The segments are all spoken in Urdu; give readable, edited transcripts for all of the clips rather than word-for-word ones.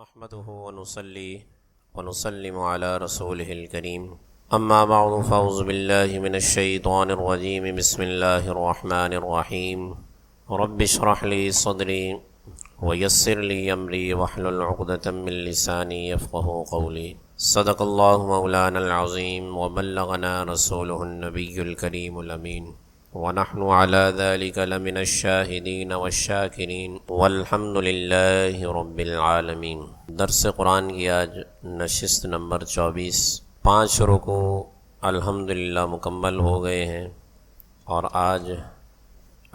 نحمده ونصلي ونسلم على رسوله الكريم اما بعد فاعوذ بالله من الشيطان الرجيم بسم الله الرحمن الرحيم رب اشرح لي صدري ويسر لي امري واحلل عقدة من لساني يفقهوا قولي صدق الله مولانا العظيم وبلغنا رسوله النبي الكريم الامين ونحن على ذلك لمن الشاهدين والشاكرين والحمد لله رب العالمین۔ درس قرآن کی آج نشست نمبر 24، 5 رکوع الحمدللہ مکمل ہو گئے ہیں، اور آج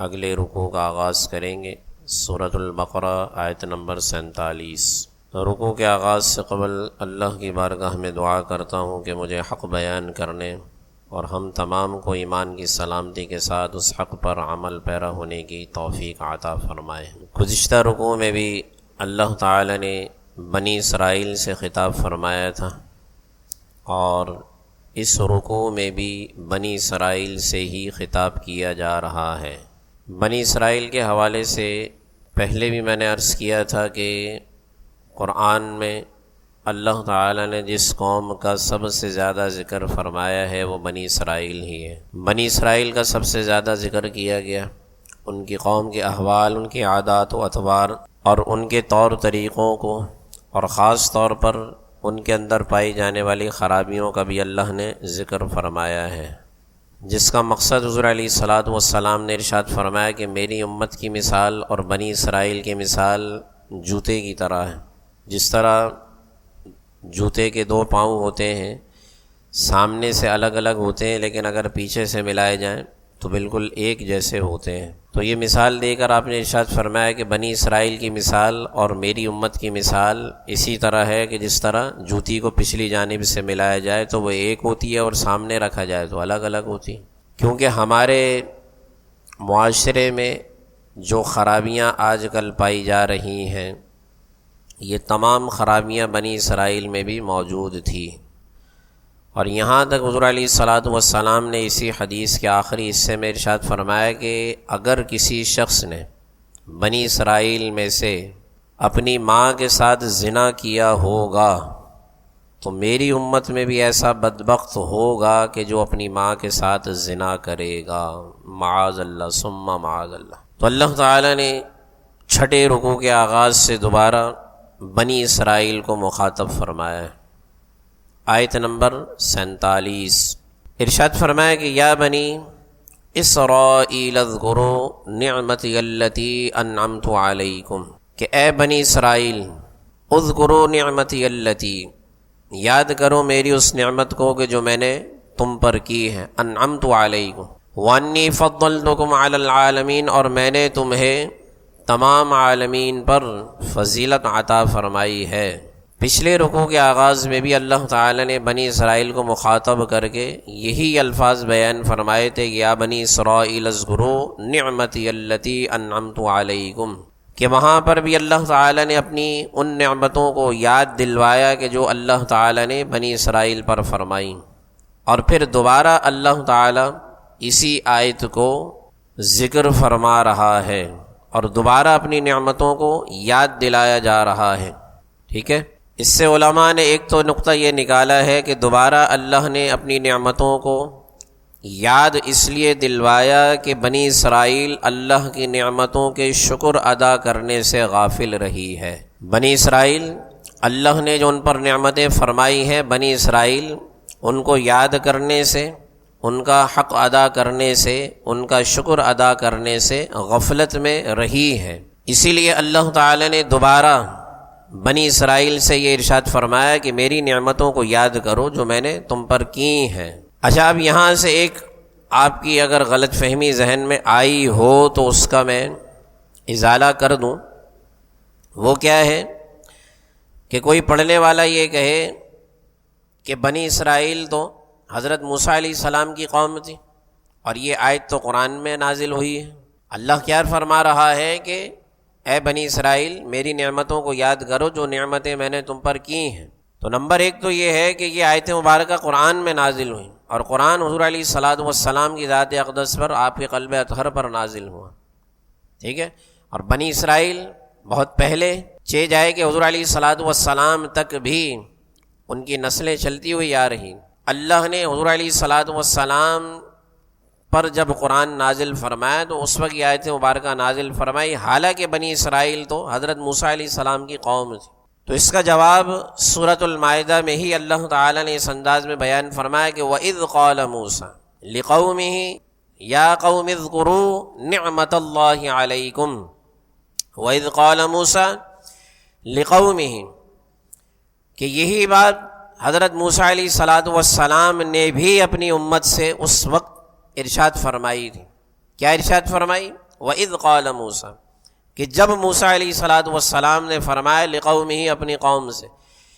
اگلے رکوع کا آغاز کریں گے۔ سورۃ البقرہ آیت نمبر 47۔ رکوع کے آغاز سے قبل اللہ کی بارگاہ میں دعا کرتا ہوں کہ مجھے حق بیان کرنے اور ہم تمام کو ایمان کی سلامتی کے ساتھ اس حق پر عمل پیرا ہونے کی توفیق عطا فرمائے۔ گزشتہ رکوع میں بھی اللہ تعالی نے بنی اسرائیل سے خطاب فرمایا تھا، اور اس رکوع میں بھی بنی اسرائیل سے ہی خطاب کیا جا رہا ہے۔ بنی اسرائیل کے حوالے سے پہلے بھی میں نے عرض کیا تھا کہ قرآن میں اللہ تعالیٰ نے جس قوم کا سب سے زیادہ ذکر فرمایا ہے وہ بنی اسرائیل ہی ہے۔ بنی اسرائیل کا سب سے زیادہ ذکر کیا گیا، ان کی قوم کے احوال، ان کی عادات و اطوار اور ان کے طور طریقوں کو، اور خاص طور پر ان کے اندر پائی جانے والی خرابیوں کا بھی اللہ نے ذکر فرمایا ہے، جس کا مقصد حضور علیہ الصلاۃ والسلام نے ارشاد فرمایا کہ میری امت کی مثال اور بنی اسرائیل کی مثال جوتے کی طرح ہے۔ جس طرح جوتے کے 2 پاؤں ہوتے ہیں، سامنے سے الگ الگ ہوتے ہیں لیکن اگر پیچھے سے ملائے جائیں تو بالکل ایک جیسے ہوتے ہیں، تو یہ مثال دے کر آپ نے ارشاد فرمایا کہ بنی اسرائیل کی مثال اور میری امت کی مثال اسی طرح ہے کہ جس طرح جوتی کو پچھلی جانب سے ملایا جائے تو وہ ایک ہوتی ہے، اور سامنے رکھا جائے تو الگ الگ ہوتی ہے۔ کیونکہ ہمارے معاشرے میں جو خرابیاں آج کل پائی جا رہی ہیں، یہ تمام خرابیاں بنی اسرائیل میں بھی موجود تھی، اور یہاں تک حضور علیہ الصلاۃ والسلام نے اسی حدیث کے آخری حصے میں ارشاد فرمایا کہ اگر کسی شخص نے بنی اسرائیل میں سے اپنی ماں کے ساتھ زنا کیا ہوگا تو میری امت میں بھی ایسا بدبخت ہوگا کہ جو اپنی ماں کے ساتھ زنا کرے گا، معاذ اللہ ثم معاذ اللہ۔ تو اللہ تعالیٰ نے چھٹے رکوع کے آغاز سے دوبارہ بنی اسرائیل کو مخاطب فرمایا ہے۔ آیت نمبر 47 ارشاد فرمایا کہ یا بنی اسرائیل اذکروا نعمتی التی انعمت علیکم، کہ اے بنی اسرائیل اذکروا نعمتی التی، یاد کرو میری اس نعمت کو کہ جو میں نے تم پر کی ہے، انعمت علیکم، وانی فضلتکم علی العالمین، اور میں نے تمہیں تمام عالمین پر فضیلت عطا فرمائی ہے۔ پچھلے رکوع کے آغاز میں بھی اللہ تعالیٰ نے بنی اسرائیل کو مخاطب کر کے یہی الفاظ بیان فرمائے تھے کہ یا بنی اسرائیل اذکروا نعمتی التی انعمت علیکم، کہ وہاں پر بھی اللہ تعالیٰ نے اپنی ان نعمتوں کو یاد دلوایا کہ جو اللہ تعالیٰ نے بنی اسرائیل پر فرمائی، اور پھر دوبارہ اللہ تعالیٰ اسی آیت کو ذکر فرما رہا ہے اور دوبارہ اپنی نعمتوں کو یاد دلایا جا رہا ہے۔ ٹھیک ہے، اس سے علماء نے ایک تو نقطہ یہ نکالا ہے کہ دوبارہ اللہ نے اپنی نعمتوں کو یاد اس لیے دلوایا کہ بنی اسرائیل اللہ کی نعمتوں کے شکر ادا کرنے سے غافل رہی ہے۔ بنی اسرائیل، اللہ نے جو ان پر نعمتیں فرمائی ہیں، بنی اسرائیل ان کو یاد کرنے سے، ان کا حق ادا کرنے سے، ان کا شکر ادا کرنے سے غفلت میں رہی ہے۔ اسی لیے اللہ تعالی نے دوبارہ بنی اسرائیل سے یہ ارشاد فرمایا کہ میری نعمتوں کو یاد کرو جو میں نے تم پر کی ہیں۔ اچھا، اب یہاں سے ایک آپ کی اگر غلط فہمی ذہن میں آئی ہو تو اس کا میں ازالہ کر دوں۔ وہ کیا ہے کہ کوئی پڑھنے والا یہ کہے کہ بنی اسرائیل تو حضرت موسیٰ علیہ السلام کی قوم تھی، اور یہ آیت تو قرآن میں نازل ہوئی ہے۔ اللہ کیا فرما رہا ہے کہ اے بنی اسرائیل میری نعمتوں کو یاد کرو جو نعمتیں میں نے تم پر کی ہیں۔ تو نمبر 1 تو یہ ہے کہ یہ آیت مبارکہ قرآن میں نازل ہوئی، اور قرآن حضور علیہ الصلاۃ والسلام کی ذات اقدس پر، آپ کے قلب اطہر پر نازل ہوا۔ ٹھیک ہے، اور بنی اسرائیل بہت پہلے چہ جائے کہ حضور علیہ الصلوۃ والسلام تک بھی ان کی نسلیں چلتی ہوئی آ رہی. اللہ نے حضور علیہ الصلوۃ والسلام پر جب قرآن نازل فرمایا تو اس وقت یہ آیت مبارکہ نازل فرمائی، حالانکہ بنی اسرائیل تو حضرت موسیٰ علیہ السلام کی قوم تھی. تو اس کا جواب سورۃ المائدہ میں ہی اللہ تعالیٰ نے اس انداز میں بیان فرمایا کہ وَإِذْ قَالَ مُوسَىٰ لِقَوْمِهِ يَا قَوْمِ اذْكُرُوا نِعْمَةَ اللَّهِ عَلَيْكُمْ وَإِذْ قَالَ مُوسَىٰ لِقَوْمِهِ، کہ یہی بات حضرت موسیٰ علیہ الصلوۃ والسلام نے بھی اپنی امت سے اس وقت ارشاد فرمائی تھی. کیا ارشاد فرمائی؟ وَإِذْ قَالَ مُوسَىٰ، کہ جب موسیٰ علیہ الصلوۃ والسلام نے فرمایا لقومہ، اپنی قوم سے،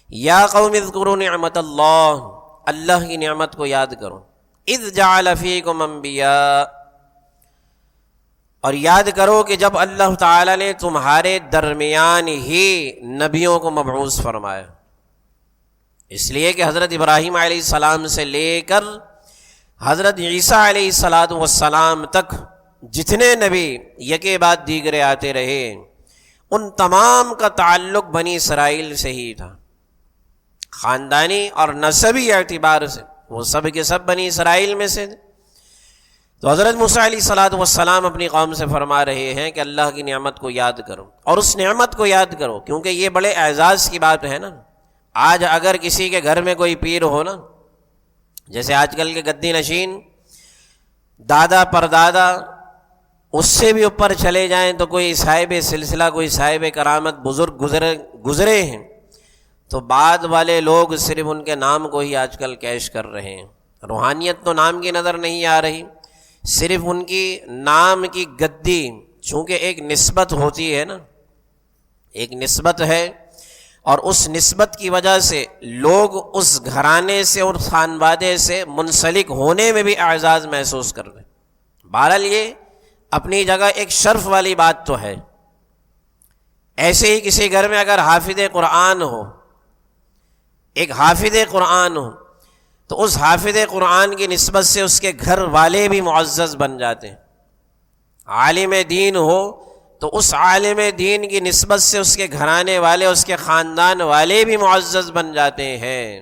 یا قوم اذکروا نعمت اللہ، اللہ کی نعمت کو یاد کرو، اذ جعل فیکم انبیاء، اور یاد کرو کہ جب اللہ تعالی نے تمہارے درمیان ہی نبیوں کو مبعوث فرمایا. اس لیے کہ حضرت ابراہیم علیہ السلام سے لے کر حضرت عیسیٰ علیہ الصلوۃ والسلام تک جتنے نبی یکے بعد دیگرے آتے رہے، ان تمام کا تعلق بنی اسرائیل سے ہی تھا. خاندانی اور نسبی اعتبار سے وہ سب کے سب بنی اسرائیل میں سے. تو حضرت موسیٰ علیہ الصلوۃ والسلام اپنی قوم سے فرما رہے ہیں کہ اللہ کی نعمت کو یاد کرو، اور اس نعمت کو یاد کرو کیونکہ یہ بڑے اعزاز کی بات ہے نا. آج اگر کسی کے گھر میں کوئی پیر ہو نا، جیسے آج کل کے گدی نشین دادا پردادا، اس سے بھی اوپر چلے جائیں تو کوئی صاحب سلسلہ، کوئی صاحب کرامت بزرگ گزرے ہیں، تو بعد والے لوگ صرف ان کے نام کو ہی آج کل کیش کر رہے ہیں. روحانیت تو نام کی نظر نہیں آ رہی، صرف ان کی نام کی گدی، چونکہ ایک نسبت ہوتی ہے نا، ایک نسبت ہے، اور اس نسبت کی وجہ سے لوگ اس گھرانے سے اور خانوادے سے منسلک ہونے میں بھی اعزاز محسوس کر رہے ہیں. بہرحال یہ اپنی جگہ ایک شرف والی بات تو ہے. ایسے ہی کسی گھر میں اگر حافظ قرآن ہو، ایک حافظ قرآن ہو، تو اس حافظ قرآن کی نسبت سے اس کے گھر والے بھی معزز بن جاتے ہیں. عالم دین ہو تو اس عالم دین کی نسبت سے اس کے گھرانے والے، اس کے خاندان والے بھی معزز بن جاتے ہیں.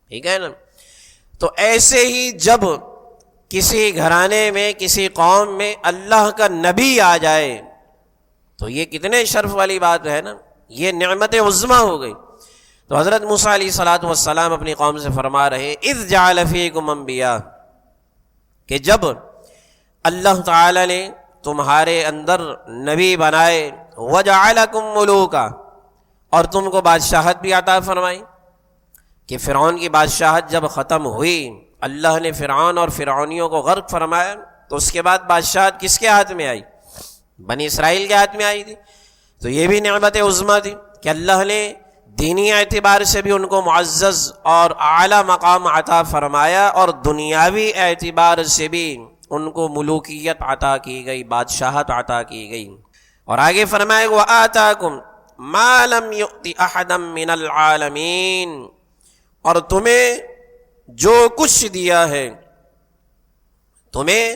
ٹھیک ہے نا. تو ایسے ہی جب کسی گھرانے میں، کسی قوم میں اللہ کا نبی آ جائے تو یہ کتنے شرف والی بات ہے نا، یہ نعمت عظمیٰ ہو گئی. تو حضرت موسیٰ علیہ الصلوۃ والسلام اپنی قوم سے فرما رہے اذ جعل فیکم انبیاء، کہ جب اللہ تعالی نے تمہارے اندر نبی بنائے، وجعلکم ملوکا، اور تم کو بادشاہت بھی عطا فرمائی. کہ فرعون کی بادشاہت جب ختم ہوئی، اللہ نے فرعون اور فرعونیوں کو غرق فرمایا، تو اس کے بعد بادشاہت کس کے ہاتھ میں آئی؟ بنی اسرائیل کے ہاتھ میں آئی تھی. تو یہ بھی نعمت عظمیٰ تھی کہ اللہ نے دینی اعتبار سے بھی ان کو معزز اور اعلیٰ مقام عطا فرمایا، اور دنیاوی اعتبار سے بھی ان کو ملوکیت عطا کی گئی، بادشاہت عطا کی گئی. اور آگے فرمائے وَآتَاكُمْ مَا لَمْ يُؤْتِ أَحَدًا مِّنَ الْعَالَمِينَ، اور تمہیں جو کچھ دیا ہے، تمہیں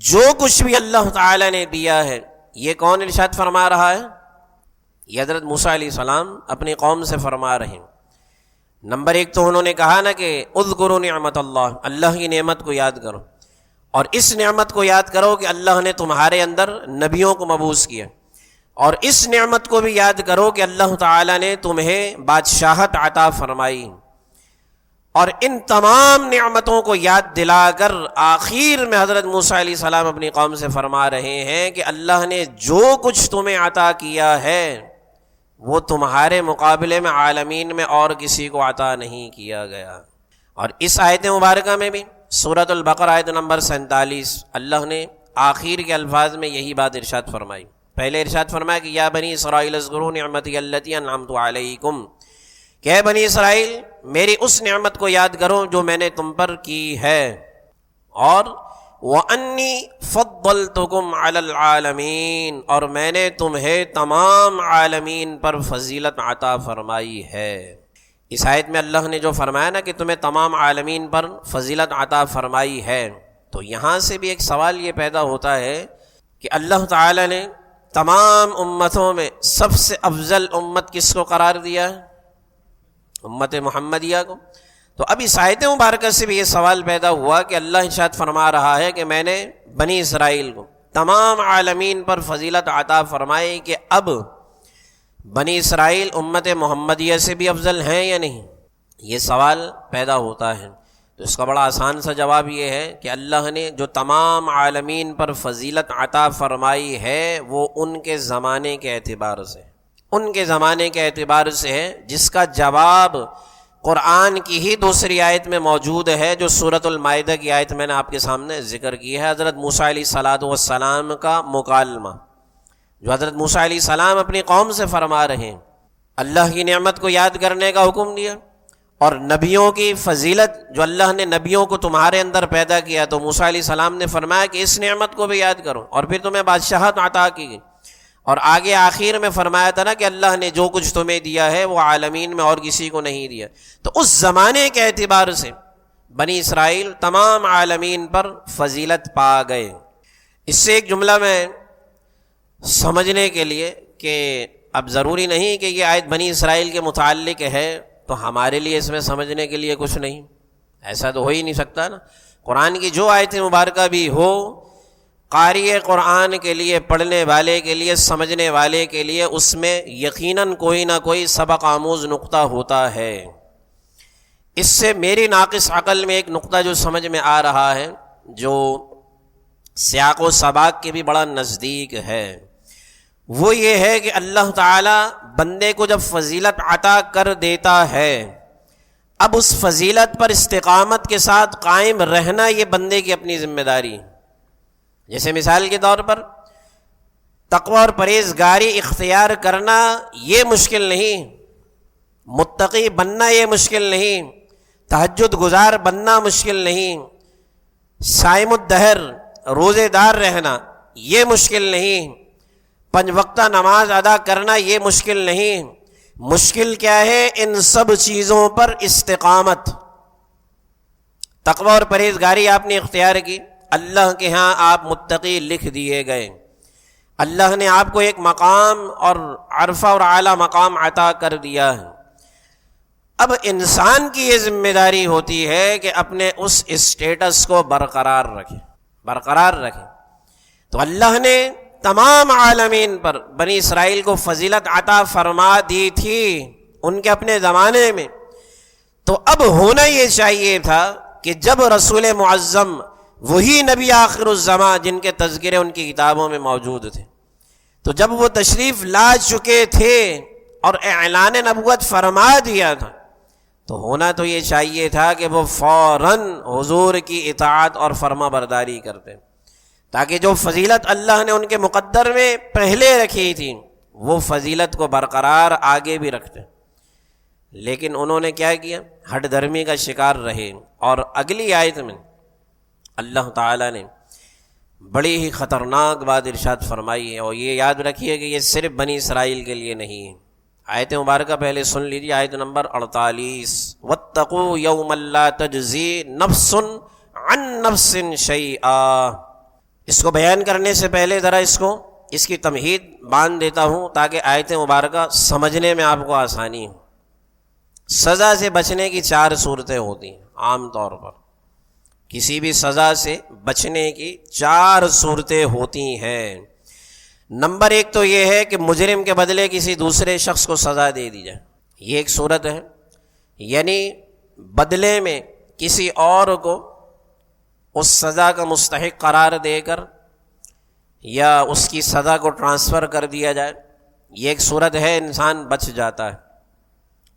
جو کچھ بھی اللہ تعالی نے دیا ہے. یہ کون ارشاد فرما رہا ہے؟ یہ حضرت موسیٰ علیہ السلام اپنی قوم سے فرما رہے ہیں. نمبر ایک تو انہوں نے کہا نا کہ اذکروا نعمت اللہ، اللہ کی نعمت کو یاد کرو، اور اس نعمت کو یاد کرو کہ اللہ نے تمہارے اندر نبیوں کو مبعوث کیا، اور اس نعمت کو بھی یاد کرو کہ اللہ تعالی نے تمہیں بادشاہت عطا فرمائی. اور ان تمام نعمتوں کو یاد دلا کر آخر میں حضرت موسیٰ علیہ السلام اپنی قوم سے فرما رہے ہیں کہ اللہ نے جو کچھ تمہیں عطا کیا ہے وہ تمہارے مقابلے میں عالمین میں اور کسی کو عطا نہیں کیا گیا. اور اس آیت مبارکہ میں بھی سورۃ البقرہ آیت نمبر 47 اللہ نے آخر کے الفاظ میں یہی بات ارشاد فرمائی. پہلے ارشاد فرمایا کہ یا بنی اسرائیل اذکروا نعمتی التی انعمت علیکم، کہ اے بنی اسرائیل میری اس نعمت کو یاد کرو جو میں نے تم پر کی ہے، اور وَأَنِّي فَضَّلْتُكُمْ عَلَى الْعَالَمِينَ، اور میں نے تمہیں تمام عالمین پر فضیلت عطا فرمائی ہے. اس آیت میں اللہ نے جو فرمایا نا کہ تمہیں تمام عالمین پر فضیلت عطا فرمائی ہے، تو یہاں سے بھی ایک سوال یہ پیدا ہوتا ہے کہ اللہ تعالی نے تمام امتوں میں سب سے افضل امت کس کو قرار دیا ہے؟ امت محمدیہ کو۔ تو اب اس آیت مبارکہ سے بھی یہ سوال پیدا ہوا کہ اللہ ارشاد فرما رہا ہے کہ میں نے بنی اسرائیل کو تمام عالمین پر فضیلت عطا فرمائی، کہ اب بنی اسرائیل امت محمدیہ سے بھی افضل ہیں یا نہیں؟ یہ سوال پیدا ہوتا ہے۔ تو اس کا بڑا آسان سا جواب یہ ہے کہ اللہ نے جو تمام عالمین پر فضیلت عطا فرمائی ہے وہ ان کے زمانے کے اعتبار سے، ان کے زمانے کے اعتبار سے ہے، جس کا جواب قرآن کی ہی دوسری آیت میں موجود ہے، جو سورۃ المائدہ کی آیت میں نے آپ کے سامنے ذکر کی ہے، حضرت موسیٰ علیہ الصلوۃ والسلام کا مکالمہ، جو حضرت موسیٰ علیہ السلام اپنی قوم سے فرما رہے ہیں۔ اللہ کی نعمت کو یاد کرنے کا حکم دیا، اور نبیوں کی فضیلت جو اللہ نے نبیوں کو تمہارے اندر پیدا کیا، تو موسیٰ علیہ السلام نے فرمایا کہ اس نعمت کو بھی یاد کرو، اور پھر تمہیں بادشاہت عطا کی گئی، اور آگے آخر میں فرمایا تھا نا کہ اللہ نے جو کچھ تمہیں دیا ہے وہ عالمین میں اور کسی کو نہیں دیا۔ تو اس زمانے کے اعتبار سے بنی اسرائیل تمام عالمین پر فضیلت پا گئے۔ اس سے ایک جملہ میں سمجھنے کے لیے کہ اب ضروری نہیں کہ یہ آیت بنی اسرائیل کے متعلق ہے تو ہمارے لیے اس میں سمجھنے کے لیے کچھ نہیں، ایسا تو ہو ہی نہیں سکتا نا۔ قرآن کی جو آیت مبارکہ بھی ہو، قاری قرآن کے لیے، پڑھنے والے کے لیے، سمجھنے والے کے لیے اس میں یقیناً کوئی نہ کوئی سبق آموز نقطہ ہوتا ہے۔ اس سے میری ناقص عقل میں ایک نقطہ جو سمجھ میں آ رہا ہے، جو سیاق و سباق کے بھی بڑا نزدیک ہے، وہ یہ ہے کہ اللہ تعالیٰ بندے کو جب فضیلت عطا کر دیتا ہے، اب اس فضیلت پر استقامت کے ساتھ قائم رہنا یہ بندے کی اپنی ذمہ داری ہے۔ جیسے مثال کے طور پر تقوی اور پرہیزگاری اختیار کرنا یہ مشکل نہیں، متقی بننا یہ مشکل نہیں، تہجد گزار بننا مشکل نہیں، صائم الدہر روزے دار رہنا یہ مشکل نہیں، 5 وقتہ نماز ادا کرنا یہ مشکل نہیں۔ مشکل کیا ہے؟ ان سب چیزوں پر استقامت۔ تقوی اور پرہیزگاری آپ نے اختیار کی، اللہ کے ہاں آپ متقی لکھ دیے گئے، اللہ نے آپ کو ایک مقام اور عرفہ اور اعلیٰ مقام عطا کر دیا ہے۔ اب انسان کی یہ ذمہ داری ہوتی ہے کہ اپنے اس اسٹیٹس کو برقرار رکھے۔ تو اللہ نے تمام عالمین پر بنی اسرائیل کو فضیلت عطا فرما دی تھی ان کے اپنے زمانے میں، تو اب ہونا یہ چاہیے تھا کہ جب رسول معظم، وہی نبی آخر الزماں جن کے تذکرے ان کی کتابوں میں موجود تھے، تو جب وہ تشریف لا چکے تھے اور اعلان نبوت فرما دیا تھا، تو ہونا تو یہ چاہیے تھا کہ وہ فوراً حضور کی اطاعت اور فرما برداری کرتے، تاکہ جو فضیلت اللہ نے ان کے مقدر میں پہلے رکھی تھی وہ فضیلت کو برقرار آگے بھی رکھتے۔ لیکن انہوں نے کیا کیا؟ ہٹ دھرمی کا شکار رہے۔ اور اگلی آیت میں اللہ تعالیٰ نے بڑی ہی خطرناک بات ارشاد فرمائی ہے، اور یہ یاد رکھیے کہ یہ صرف بنی اسرائیل کے لیے نہیں ہے۔ آیت مبارکہ پہلے سن لیجیے، آیت نمبر 48، وَاتَّقُوا يَوْمًا لَا تَجْزِي نَفْسٌ عَن نَفْسٍ شَيْئًا۔ اس کو بیان کرنے سے پہلے ذرا اس کی تمہید باندھ دیتا ہوں تاکہ آیت مبارکہ سمجھنے میں آپ کو آسانی ہو۔ سزا سے بچنے کی 4 صورتیں ہوتی ہیں عام طور پر، کسی بھی سزا سے بچنے کی 4 صورتیں ہوتی ہیں۔ نمبر 1 تو یہ ہے کہ مجرم کے بدلے کسی دوسرے شخص کو سزا دے دی جائے، یہ ایک صورت ہے، یعنی بدلے میں کسی اور کو اس سزا کا مستحق قرار دے کر یا اس کی سزا کو ٹرانسفر کر دیا جائے، یہ ایک صورت ہے، انسان بچ جاتا ہے۔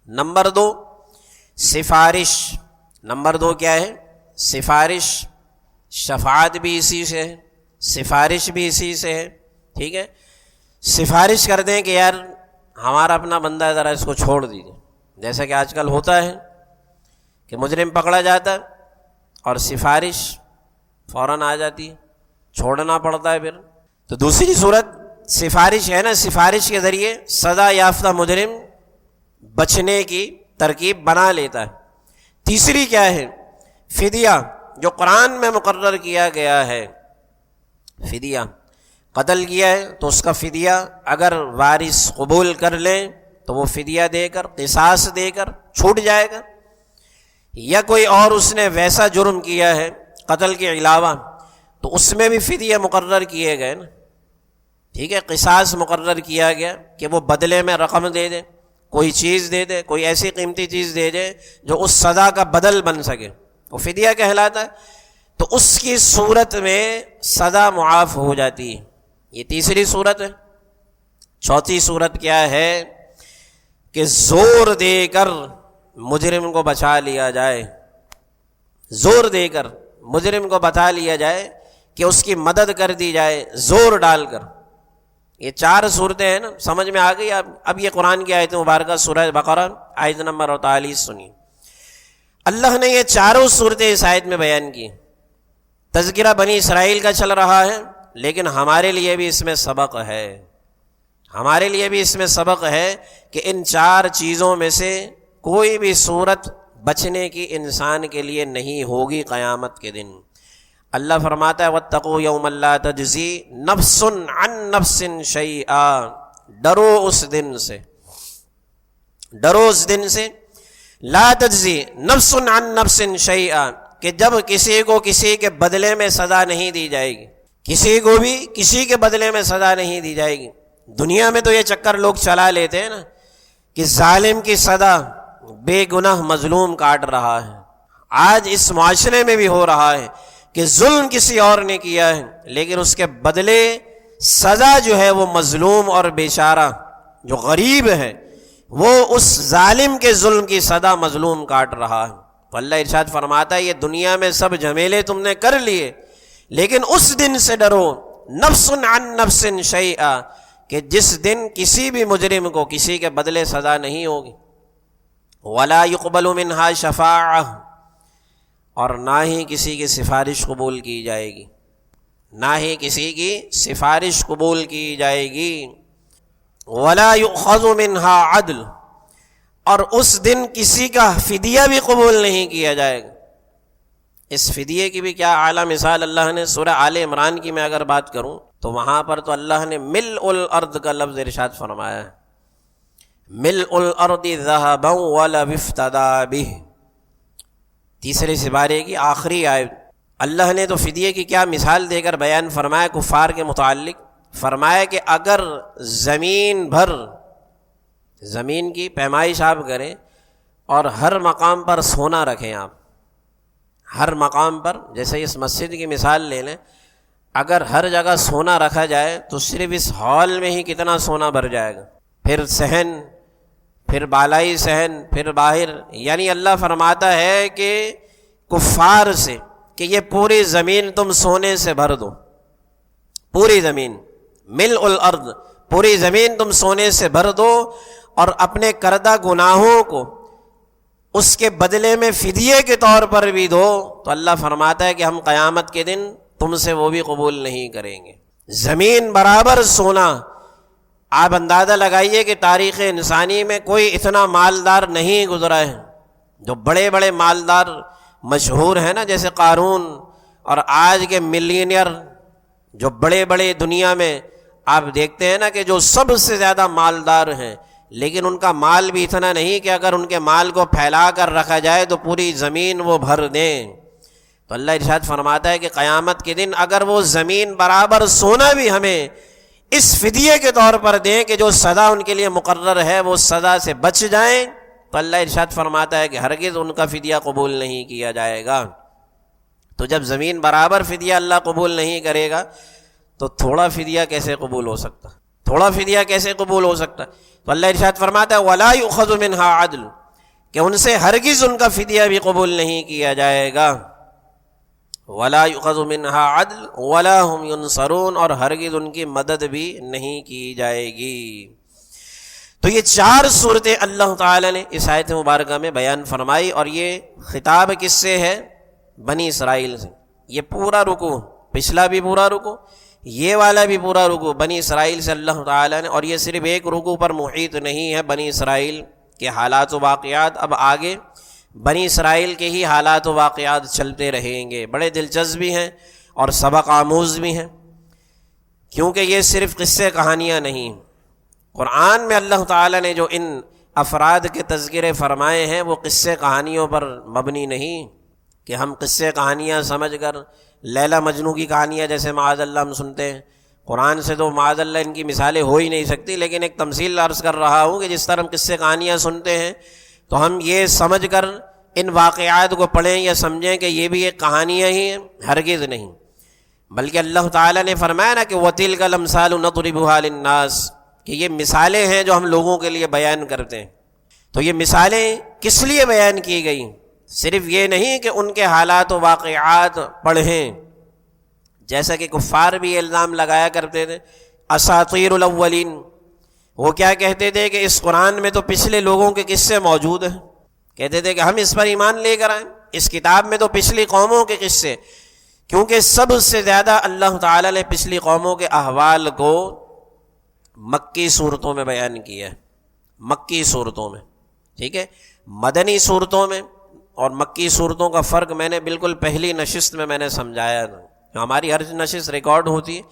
نمبر 2 سفارش۔ نمبر 2 کیا ہے؟ سفارش۔ شفاعت بھی اسی سے ہے، سفارش بھی اسی سے ہے، ٹھیک ہے۔ سفارش کر دیں کہ یار ہمارا اپنا بندہ ہے، ذرا اس کو چھوڑ دیجیے، جیسا کہ آج کل ہوتا ہے کہ مجرم پکڑا جاتا ہے اور سفارش فوراً آ جاتی ہے، چھوڑنا پڑتا ہے پھر۔ تو دوسری صورت سفارش ہے نا، سفارش کے ذریعے سزا یافتہ مجرم بچنے کی ترکیب بنا لیتا ہے۔ تیسری کیا ہے؟ فدیہ، جو قرآن میں مقرر کیا گیا ہے۔ فدیہ قتل کیا ہے تو اس کا فدیہ اگر وارث قبول کر لیں تو وہ فدیہ دے کر، قصاص دے کر چھوٹ جائے گا۔ یا کوئی اور اس نے ویسا جرم کیا ہے قتل کے علاوہ تو اس میں بھی فدیہ مقرر کیے گئے نا، ٹھیک ہے، قصاص مقرر کیا گیا کہ وہ بدلے میں رقم دے دے، کوئی چیز دے دے، کوئی ایسی قیمتی چیز دے دے جو اس سزا کا بدل بن سکے، وہ فدیہ کہلاتا ہے۔ تو اس کی صورت میں سزا معاف ہو جاتی ہے، یہ تیسری صورت ہے۔ چوتھی صورت کیا ہے کہ زور دے کر مجرم کو بچا لیا جائے، زور دے کر مجرم کو بتا لیا جائے کہ اس کی مدد کر دی جائے زور ڈال کر۔ یہ چار صورتیں ہیں نا، سمجھ میں آ گئی؟ اب یہ قرآن کی آیت مبارکہ سورہ بقرہ آیت نمبر 48 سنیے۔ اللہ نے یہ چاروں صورتیں اس آیت میں بیان کی۔ تذکرہ بنی اسرائیل کا چل رہا ہے، لیکن ہمارے لیے بھی اس میں سبق ہے، ہمارے لیے بھی اس میں سبق ہے کہ ان چار چیزوں میں سے کوئی بھی صورت بچنے کی انسان کے لیے نہیں ہوگی قیامت کے دن۔ اللہ فرماتا ہے واتقوا یوما لا تجزی نفس عن نفس شیئا، ڈرو اس دن سے، ڈرو اس دن سے، لا تجزی نفس عن نفس شیئا، کہ جب کسی کو کسی کے بدلے میں سزا نہیں دی جائے گی، کسی کو بھی کسی کے بدلے میں سزا نہیں دی جائے گی۔ دنیا میں تو یہ چکر لوگ چلا لیتے ہیں نا کہ ظالم کی سزا بے گناہ مظلوم کاٹ رہا ہے۔ آج اس معاشرے میں بھی ہو رہا ہے کہ ظلم کسی اور نے کیا ہے، لیکن اس کے بدلے سزا جو ہے وہ مظلوم اور بیچارہ جو غریب ہے وہ اس ظالم کے ظلم کی سزا مظلوم کاٹ رہا ہے۔ تو اللہ ارشاد فرماتا ہے یہ دنیا میں سب جھمیلے تم نے کر لیے، لیکن اس دن سے ڈرو، نفس عن نفس شیئا، کہ جس دن کسی بھی مجرم کو کسی کے بدلے سزا نہیں ہوگی۔ ولا يقبل منها شفاعہ، اور نہ ہی کسی کی سفارش قبول کی جائے گی، نہ ہی کسی کی سفارش قبول کی جائے گی۔ ولا يؤخذ منها عدل، اور اس دن کسی کا فدیہ بھی قبول نہیں کیا جائے گا۔ اس فدیے کی بھی کیا اعلیٰ مثال اللہ نے سورہ آل عمران کی میں اگر بات کروں تو وہاں پر تو اللہ نے ملء الارض کا لفظ ارشاد فرمایا ہے، ملء الارض ذهبا ولو افتدى به، تیسرے سپارے کی آخری آیت۔ اللہ نے تو فدیے کی کیا مثال دے کر بیان فرمایا کفار کے متعلق، فرمایا کہ اگر زمین بھر زمین کی پیمائش آپ کریں اور ہر مقام پر سونا رکھیں، آپ ہر مقام پر، جیسے اس مسجد کی مثال لے لیں، اگر ہر جگہ سونا رکھا جائے تو صرف اس ہال میں ہی کتنا سونا بھر جائے گا، پھر صحن، پھر بالائی صحن، پھر باہر۔ یعنی اللہ فرماتا ہے کہ کفار سے کہ یہ پوری زمین تم سونے سے بھر دو، پوری زمین، ملء الارض، پوری زمین تم سونے سے بھر دو، اور اپنے کردہ گناہوں کو اس کے بدلے میں فدیے کے طور پر بھی دو، تو اللہ فرماتا ہے کہ ہم قیامت کے دن تم سے وہ بھی قبول نہیں کریں گے۔ زمین برابر سونا، آپ اندازہ لگائیے کہ تاریخ انسانی میں کوئی اتنا مالدار نہیں گزرا ہے۔ جو بڑے بڑے مالدار مشہور ہیں نا، جیسے قارون، اور آج کے ملینئر جو بڑے بڑے دنیا میں آپ دیکھتے ہیں نا کہ جو سب سے زیادہ مالدار ہیں، لیکن ان کا مال بھی اتنا نہیں کہ اگر ان کے مال کو پھیلا کر رکھا جائے تو پوری زمین وہ بھر دیں۔ تو اللہ ارشاد فرماتا ہے کہ قیامت کے دن اگر وہ زمین برابر سونا بھی ہمیں اس فدیے کے طور پر دیں کہ جو سزا ان کے لیے مقرر ہے وہ سزا سے بچ جائیں، تو اللہ ارشاد فرماتا ہے کہ ہرگز ان کا فدیہ قبول نہیں کیا جائے گا۔ تو جب زمین برابر فدیہ اللہ قبول نہیں کرے گا تو تھوڑا فدیہ کیسے قبول ہو سکتا، تھوڑا فدیہ کیسے قبول ہو سکتا؟ تو اللہ ارشاد فرماتا ہے وَلَا يُؤْخَذُ مِنْهَا عَدْلٌ، کہ ان سے ہرگز ان کا فدیہ بھی قبول نہیں کیا جائے گا۔ وَلَا يُؤْخَذُ مِنْهَا عَدْلٌ وَلَا هُمْ يُنصَرُونَ، اور ہرگز ان کی مدد بھی نہیں کی جائے گی۔ تو یہ چار صورتیں اللہ تعالی نے اس آیت مبارکہ میں بیان فرمائی، اور یہ خطاب کس سے ہے؟ بنی اسرائیل سے۔ یہ پورا رکوع، پچھلا بھی پورا رکوع، یہ والا بھی پورا رکوع بنی اسرائیل سے اللہ تعالی نے، اور یہ صرف ایک رکوع پر محیط نہیں ہے، بنی اسرائیل کے حالات و واقعات اب آگے بنی اسرائیل کے ہی حالات و واقعات چلتے رہیں گے، بڑے دلچسپ بھی ہیں اور سبق آموز بھی ہیں کیونکہ یہ صرف قصے کہانیاں نہیں، قرآن میں اللہ تعالیٰ نے جو ان افراد کے تذکرے فرمائے ہیں وہ قصے کہانیوں پر مبنی نہیں کہ ہم قصے کہانیاں سمجھ کر لیلا مجنو کی کہانیاں جیسے معاذ اللہ ہم سنتے ہیں، قرآن سے تو معاذ اللہ ان کی مثالیں ہو ہی نہیں سکتی، لیکن ایک تمثیل عرض کر رہا ہوں کہ جس طرح ہم قصے کہانیاں سنتے ہیں تو ہم یہ سمجھ کر ان واقعات کو پڑھیں یا سمجھیں کہ یہ بھی ایک کہانیاں ہی ہیں، ہرگز نہیں، بلکہ اللہ تعالیٰ نے فرمایا نا کہ وَتِلْكَ الْأَمْثَالُ نَضْرِبُهَا لِلنَّاسِ، کہ یہ مثالیں ہیں جو ہم لوگوں کے لیے بیان کرتے ہیں۔ تو یہ مثالیں کس لیے بیان کی گئی؟ صرف یہ نہیں کہ ان کے حالات و واقعات پڑھیں، جیسا کہ کفار بھی یہ الزام لگایا کرتے تھے اساطیر الاولین، وہ کیا کہتے تھے کہ اس قرآن میں تو پچھلے لوگوں کے قصے موجود ہیں، کہتے تھے کہ ہم اس پر ایمان لے کر آئیں، اس کتاب میں تو پچھلی قوموں کے قصے، کیونکہ سب سے زیادہ اللہ تعالیٰ نے پچھلی قوموں کے احوال کو مکی صورتوں میں بیان کیا ہے، مکی صورتوں میں، ٹھیک ہے، مدنی صورتوں میں اور مکی صورتوں کا فرق میں نے بالکل پہلی نشست میں نے سمجھایا تھا، ہماری ہر نشست ریکارڈ ہوتی ہے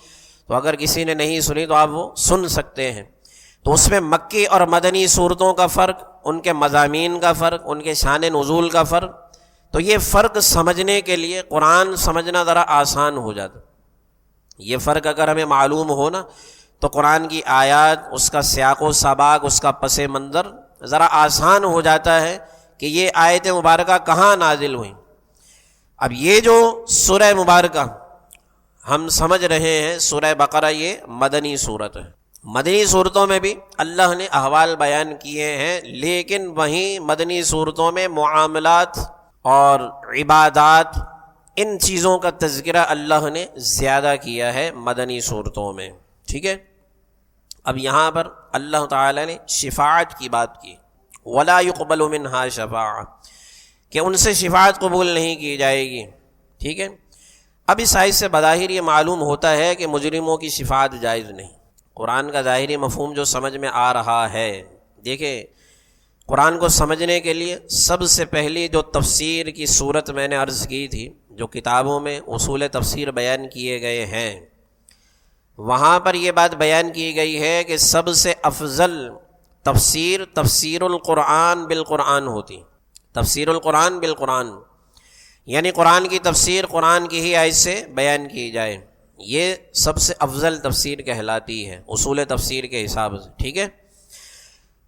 تو اگر کسی نے نہیں سنی تو آپ وہ سن سکتے ہیں، تو اس میں مکی اور مدنی صورتوں کا فرق، ان کے مضامین کا فرق، ان کے شان نزول کا فرق، تو یہ فرق سمجھنے کے لیے قرآن سمجھنا ذرا آسان ہو جاتا، یہ فرق اگر ہمیں معلوم ہو نا تو قرآن کی آیات، اس کا سیاق و سباق، اس کا پس منظر ذرا آسان ہو جاتا ہے کہ یہ آیت مبارکہ کہاں نازل ہوئی۔ اب یہ جو سورہ مبارکہ ہم سمجھ رہے ہیں سورہ بقرہ، یہ مدنی صورت ہے، مدنی صورتوں میں بھی اللہ نے احوال بیان کیے ہیں، لیکن وہیں مدنی صورتوں میں معاملات اور عبادات، ان چیزوں کا تذکرہ اللہ نے زیادہ کیا ہے مدنی صورتوں میں، ٹھیک ہے۔ اب یہاں پر اللہ تعالی نے شفاعت کی بات کی، وَلَا يُقْبَلُ مِنْهَا شَفَاعَةٌ، کہ ان سے شفاعت قبول نہیں کی جائے گی، ٹھیک ہے۔ اب اس آیت سے بظاہر یہ معلوم ہوتا ہے کہ مجرموں کی شفاعت جائز نہیں، قرآن کا ظاہری مفہوم جو سمجھ میں آ رہا ہے۔ دیکھیں، قرآن کو سمجھنے کے لیے سب سے پہلی جو تفسیر کی صورت میں نے عرض کی تھی، جو کتابوں میں اصول تفسیر بیان کیے گئے ہیں، وہاں پر یہ بات بیان کی گئی ہے کہ سب سے افضل تفسیر تفسیر القرآن بالقرآن ہوتی، تفسیر القرآن بالقرآن، یعنی قرآن کی تفسیر قرآن کی ہی آیت سے بیان کی جائے، یہ سب سے افضل تفسیر کہلاتی ہے اصول تفسیر کے حساب سے، ٹھیک ہے۔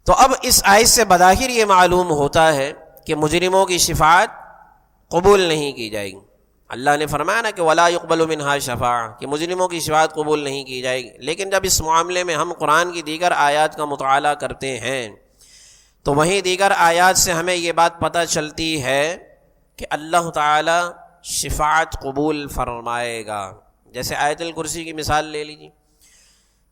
تو اب اس آیت سے بظاہر یہ معلوم ہوتا ہے کہ مجرموں کی شفاعت قبول نہیں کی جائے گی۔ اللہ نے فرمایا نا کہ وَلَا يُقْبَلُ مِنْهَا شَفَاعَةٌ، کہ مجرموں کی شفاعت قبول نہیں کی جائے گی، لیکن جب اس معاملے میں ہم قرآن کی دیگر آیات کا مطالعہ کرتے ہیں تو وہیں دیگر آیات سے ہمیں یہ بات پتہ چلتی ہے کہ اللہ تعالی شفاعت قبول فرمائے گا۔ جیسے آیت الکرسی کی مثال لے لیجیے،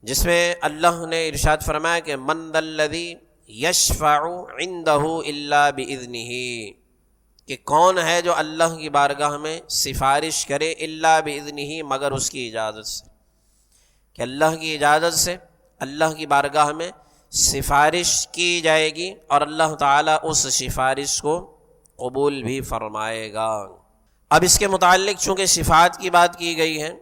جس میں اللہ نے ارشاد فرمایا کہ من ذا الذی یشفع عندہ الا باذنہ، کہ کون ہے جو اللہ کی بارگاہ میں سفارش کرے الا باذنہ، مگر اس کی اجازت سے، کہ اللہ کی اجازت سے اللہ کی بارگاہ میں سفارش کی جائے گی اور اللہ تعالیٰ اس سفارش کو قبول بھی فرمائے گا۔ اب اس کے متعلق چونکہ شفاعت کی بات کی گئی ہے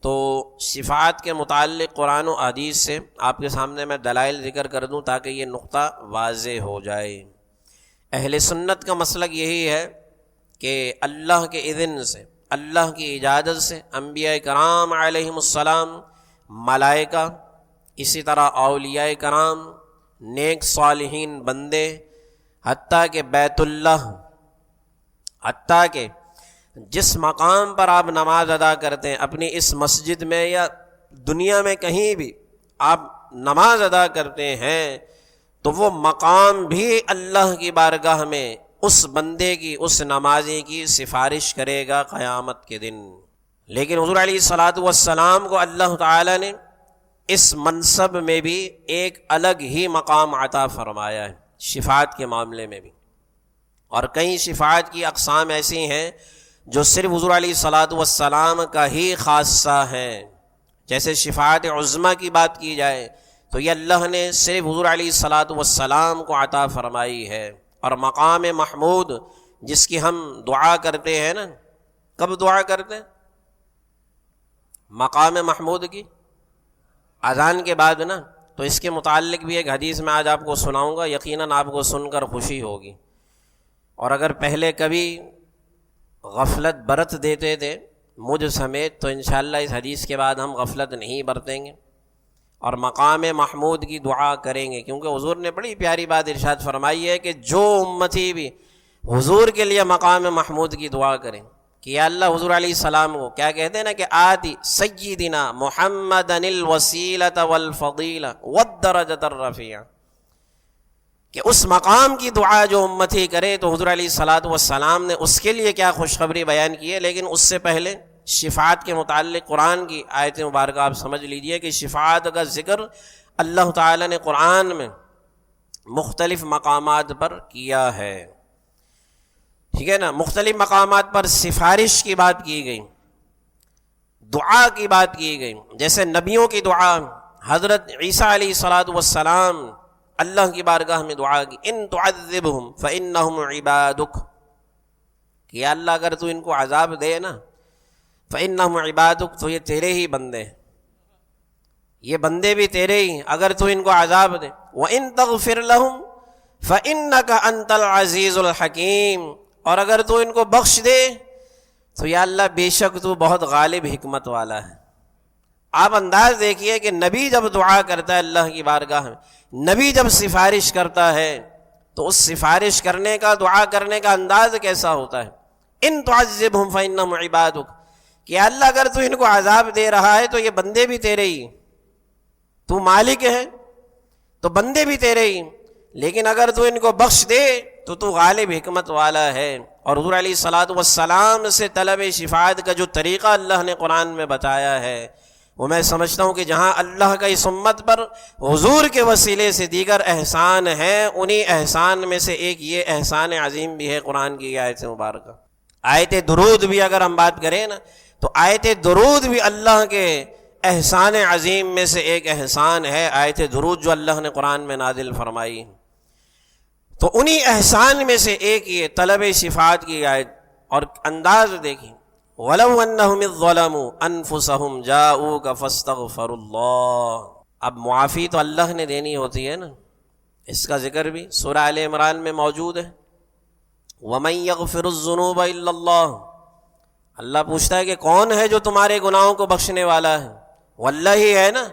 تو شفاعت کے متعلق قرآن و حدیث سے آپ کے سامنے میں دلائل ذکر کر دوں تاکہ یہ نقطہ واضح ہو جائے۔ اہل سنت کا مسلک یہی ہے کہ اللہ کے اذن سے، اللہ کی اجازت سے انبیاء کرام علیہم السلام، ملائکہ، اسی طرح اولیاء کرام، نیک صالحین بندے، حتیٰ کہ بیت اللہ، حتیٰ کہ جس مقام پر آپ نماز ادا کرتے ہیں، اپنی اس مسجد میں یا دنیا میں کہیں بھی آپ نماز ادا کرتے ہیں تو وہ مقام بھی اللہ کی بارگاہ میں اس بندے کی، اس نمازی کی سفارش کرے گا قیامت کے دن۔ لیکن حضور علیہ الصلاۃ والسلام کو اللہ تعالی نے اس منصب میں بھی ایک الگ ہی مقام عطا فرمایا ہے، شفاعت کے معاملے میں بھی، اور کئی شفاعت کی اقسام ایسی ہیں جو صرف حضور علیہ الصلاۃ والسلام کا ہی خاصہ ہے۔ جیسے شفاعت عظمیٰ کی بات کی جائے تو یہ اللہ نے صرف حضور علیہ الصلاۃ والسلام کو عطا فرمائی ہے، اور مقام محمود جس کی ہم دعا کرتے ہیں نا، کب دعا کرتے ہیں؟ مقام محمود کی اذان کے بعد نا، تو اس کے متعلق بھی ایک حدیث میں آج آپ کو سناؤں گا، یقیناً آپ کو سن کر خوشی ہوگی. اور اگر پہلے کبھی غفلت برت دیتے تھے مجھ سمیت، تو انشاءاللہ اس حدیث کے بعد ہم غفلت نہیں برتیں گے اور مقام محمود کی دعا کریں گے. کیونکہ حضور نے بڑی پیاری بات ارشاد فرمائی ہے کہ جو امتی بھی حضور کے لیے مقام محمود کی دعا کریں کہ یا اللہ، حضور علیہ السلام کو کیا کہتے ہیں نا کہ آتی سیدنا محمدن الوسیلۃ والفضیلہ والدرجۃ الرفیعہ، کہ اس مقام کی دعا جو امتی کرے، تو حضور علیہ الصلوۃ والسلام نے اس کے لیے کیا خوشخبری بیان کی ہے. لیکن اس سے پہلے شفاعت کے متعلق قرآن کی آیت مبارکہ آپ سمجھ لیجئے کہ شفاعت کا ذکر اللہ تعالی نے قرآن میں مختلف مقامات پر کیا ہے. ٹھیک ہے نا، مختلف مقامات پر سفارش کی بات کی گئی، دعا کی بات کی گئی. جیسے نبیوں کی دعا، حضرت عیسیٰ علیہ الصلوۃ والسلام اللہ کی بارگاہ میں دعا کی، ان تعذبہم فانہم عبادک، کہ یا اللہ اگر تو ان کو عذاب دے نا، فانہم عبادک، تو یہ تیرے ہی بندے ہیں، یہ بندے بھی تیرے ہی، اگر تو ان کو عذاب دے. وان تغفر لہم فانک انت العزیز الحکیم، اور اگر تو ان کو بخش دے تو یا اللہ بے شک تو بہت غالب حکمت والا ہے. آپ انداز دیکھیے کہ نبی جب دعا کرتا ہے اللہ کی بارگاہ میں، نبی جب سفارش کرتا ہے تو اس سفارش کرنے کا، دعا کرنے کا انداز کیسا ہوتا ہے. ان تعذبہم فانہم عبادک، کہ اللہ اگر تو ان کو عذاب دے رہا ہے تو یہ بندے بھی تیرے ہی، تو مالک ہے تو بندے بھی تیرے ہی، لیکن اگر تو ان کو بخش دے تو غالب حکمت والا ہے. اور حضور علیہ الصلوۃ والسلام سے طلب شفاعت کا جو طریقہ اللہ نے قرآن میں بتایا ہے، وہ میں سمجھتا ہوں کہ جہاں اللہ کا اس امت پر حضور کے وسیلے سے دیگر احسان ہیں، انہی احسان میں سے ایک یہ احسان عظیم بھی ہے قرآن کی آیت مبارکہ. آیت درود بھی اگر ہم بات کریں نا، تو آیت درود بھی اللہ کے احسان عظیم میں سے ایک احسان ہے. آیت درود جو اللہ نے قرآن میں نازل فرمائی، تو انہی احسان میں سے ایک یہ طلب شفاعت کی آیت. اور انداز دیکھیں، وَلَوْ أَنَّهُمْ إِذ ظَّلَمُوا أَنفُسَهُمْ جَاءُوكَ فَاسْتَغْفَرُوا اللَّهَ. اب معافی تو اللہ نے دینی ہوتی ہے نا، اس کا ذکر بھی سورہ آل عمران میں موجود ہے. وَمَن يَغْفِرُ الذُّنُوبَ إِلَّا اللَّهُ، اللہ پوچھتا ہے کہ کون ہے جو تمہارے گناہوں کو بخشنے والا ہے. واللہ ہی ہے نا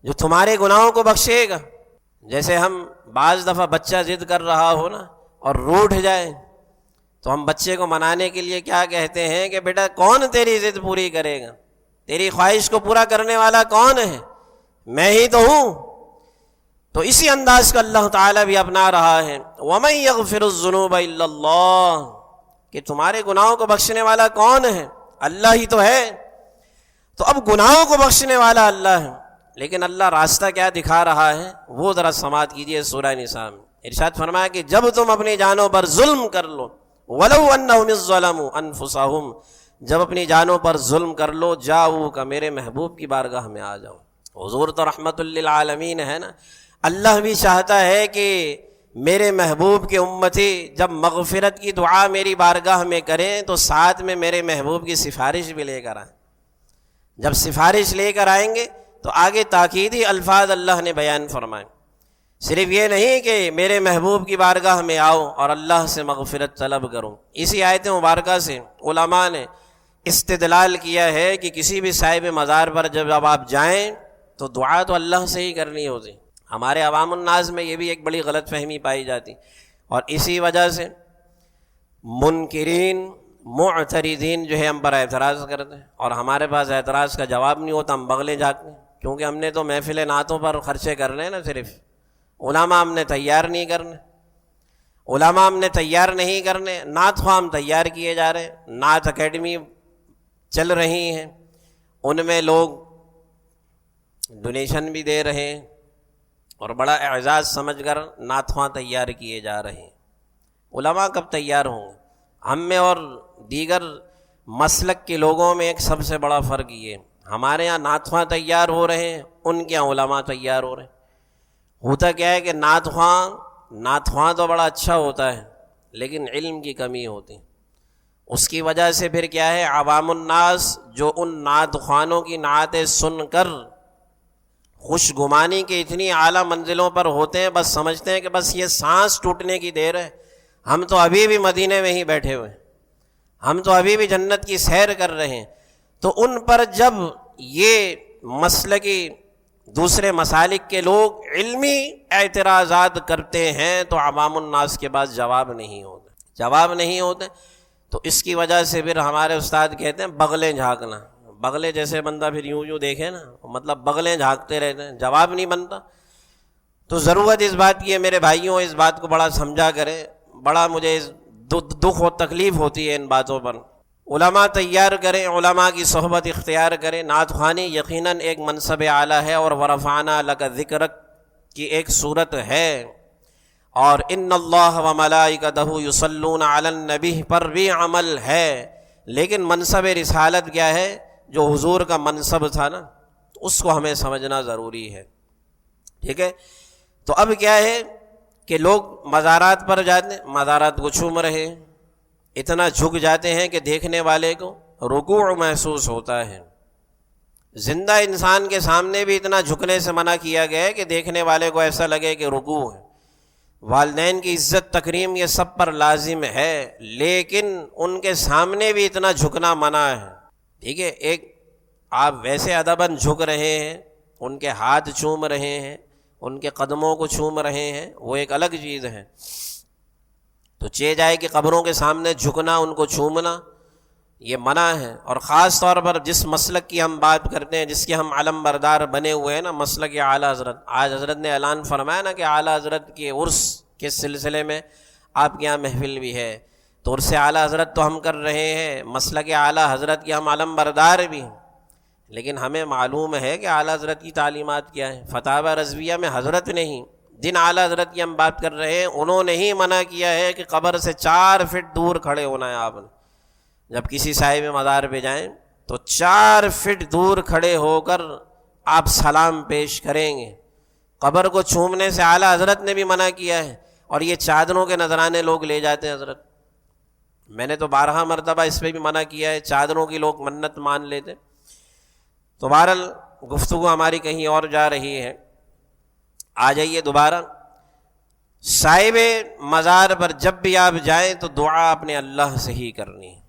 جو تمہارے گناہوں کو بخشے گا. جیسے ہم بعض دفعہ بچہ ضد کر رہا ہو نا اور روٹھ جائے، تو ہم بچے کو منانے کے لیے کیا کہتے ہیں کہ بیٹا کون تیری ضد پوری کرے گا، تیری خواہش کو پورا کرنے والا کون ہے، میں ہی تو ہوں. تو اسی انداز کا اللہ تعالیٰ بھی اپنا رہا ہے، وَمَن يَغْفِرُ الذُّنُوبَ إِلَّا اللَّهُ، کہ تمہارے گناہوں کو بخشنے والا کون ہے، اللہ ہی تو ہے. تو اب گناہوں کو بخشنے والا اللہ ہے، لیکن اللہ راستہ کیا دکھا رہا ہے وہ ذرا سماعت کیجئے. سورہ نساء میں ارشاد فرمایا کہ جب تم اپنی جانوں پر ظلم کر لو، وَلَوْ أَنَّهُمْ إِذ ظَّلَمُوا أَنفُسَهُمْ، جب اپنی جانوں پر ظلم کر لو، جاؤک، میرے محبوب کی بارگاہ میں آ جاؤ. حضور تو رحمت للعالمین ہے نا، اللہ بھی چاہتا ہے کہ میرے محبوب کے امتی جب مغفرت کی دعا میری بارگاہ میں کریں تو ساتھ میں میرے محبوب کی سفارش بھی لے کر آئیں. جب سفارش لے کر آئیں گے تو آگے تاکیدی الفاظ اللہ نے بیان فرمائے. صرف یہ نہیں کہ میرے محبوب کی بارگاہ میں آؤ اور اللہ سے مغفرت طلب کرو. اسی آیت مبارکہ سے علماء نے استدلال کیا ہے کہ کسی بھی صاحب مزار پر جب آپ جائیں تو دعا تو اللہ سے ہی کرنی ہوتی. ہمارے عوام الناس میں یہ بھی ایک بڑی غلط فہمی پائی جاتی، اور اسی وجہ سے منکرین معترضین جو ہے ہم پر اعتراض کرتے ہیں، اور ہمارے پاس اعتراض کا جواب نہیں ہوتا، ہم بغلے جاتے ہیں. کیونکہ ہم نے تو محفل نعتوں پر خرچے کرنے ہیں نا، صرف علماء ہم نے تیار نہیں کرنے، علماء ہم نے تیار نہیں کرنے. نعت خواہ ہم تیار کیے جا رہے ہیں، نعت اکیڈمی چل رہی ہیں، ان میں لوگ ڈونیشن بھی دے رہے ہیں اور بڑا اعزاز سمجھ کر نعت خواہ تیار کیے جا رہے ہیں. علماء کب تیار ہوں گے؟ ہم میں اور دیگر مسلک کے لوگوں میں ایک سب سے بڑا فرق یہ، ہمارے ہاں نعت خواہ تیار ہو رہے ہیں، ان کے ہاں علماء تیار ہو رہے ہیں. ہوتا کیا ہے کہ نعت خواہ تو بڑا اچھا ہوتا ہے لیکن علم کی کمی ہوتی. اس کی وجہ سے پھر کیا ہے، عوام الناس جو ان نعت خوانوں کی نعتیں سن کر خوش گمانی کے اتنی اعلیٰ منزلوں پر ہوتے ہیں، بس سمجھتے ہیں کہ بس یہ سانس ٹوٹنے کی دیر ہے، ہم تو ابھی بھی مدینے میں ہی بیٹھے ہوئے ہیں، ہم تو ابھی بھی جنت کی سیر کر رہے ہیں۔ تو ان پر جب یہ مسلکی دوسرے مسالک کے لوگ علمی اعتراضات کرتے ہیں تو عوام الناس کے پاس جواب نہیں ہوتے، تو اس کی وجہ سے پھر ہمارے استاد کہتے ہیں بغلیں جھانکنا، بغلے جیسے بندہ پھر یوں دیکھے نا، مطلب بغلیں جھانکتے رہتے ہیں، جواب نہیں بنتا۔ تو ضرورت اس بات کی ہے میرے بھائیوں، اس بات کو بڑا سمجھا کریں، بڑا مجھے دکھ و تکلیف ہوتی ہے ان باتوں پر۔ علماء تیار کریں، علماء کی صحبت اختیار کریں۔ نعت خوانی یقیناً ایک منصب اعلیٰ ہے اور ورفعنا لک ذکرک کی ایک صورت ہے، اور ان اللہ و ملائکتہ یصلون علی النبی پر بھی عمل ہے، لیکن منصب رسالت کیا ہے؟ جو حضور کا منصب تھا نا، اس کو ہمیں سمجھنا ضروری ہے، ٹھیک ہے؟ تو اب کیا ہے کہ لوگ مزارات پر جاتے ہیں، مزارات کو چوم رہے ہیں، اتنا جھک جاتے ہیں کہ دیکھنے والے کو رکوع محسوس ہوتا ہے۔ زندہ انسان کے سامنے بھی اتنا جھکنے سے منع کیا گیا ہے کہ دیکھنے والے کو ایسا لگے کہ رکوع ہے۔ والدین کی عزت تکریم یہ سب پر لازم ہے، لیکن ان کے سامنے بھی اتنا جھکنا منع ہے، ٹھیک ہے؟ ایک آپ ویسے ادباً جھک رہے ہیں، ان کے ہاتھ چوم رہے ہیں، ان کے قدموں کو چوم رہے ہیں، وہ ایک الگ چیز ہے۔ تو چہ جائے کہ قبروں کے سامنے جھکنا، ان کو چومنا، یہ منع ہے۔ اور خاص طور پر جس مسلک کی ہم بات کرتے ہیں، جس کے ہم علم بردار بنے ہوئے ہیں نا، مسلک اعلیٰ حضرت، آج حضرت نے اعلان فرمایا نا کہ اعلیٰ حضرت کے عرس کے سلسلے میں آپ کے یہاں محفل بھی ہے، تو عرس اعلیٰ حضرت تو ہم کر رہے ہیں، مسلک اعلیٰ حضرت کے ہم علم بردار بھی ہیں، لیکن ہمیں معلوم ہے کہ اعلیٰ حضرت کی تعلیمات کیا ہیں۔ فتاوی رضویہ میں حضرت نے ہی، جن اعلیٰ حضرت کی ہم بات کر رہے ہیں، انہوں نے ہی منع کیا ہے کہ قبر سے 4 فٹ دور کھڑے ہونا ہے۔ آپ نے جب کسی صاحب مزار پہ جائیں تو 4 فٹ دور کھڑے ہو کر آپ سلام پیش کریں گے۔ قبر کو چومنے سے اعلیٰ حضرت نے بھی منع کیا ہے، اور یہ چادروں کے نذرانے لوگ لے جاتے ہیں حضرت، میں نے تو 12 مرتبہ اس پہ بھی منع کیا ہے، چادروں کی لوگ منت مان لیتے۔ تو بہرحال گفتگو ہماری کہیں اور جا رہی ہے، آ جائیے دوبارہ۔ صاحب مزار پر جب بھی آپ جائیں تو دعا اپنے اللہ سے ہی کرنی ہے۔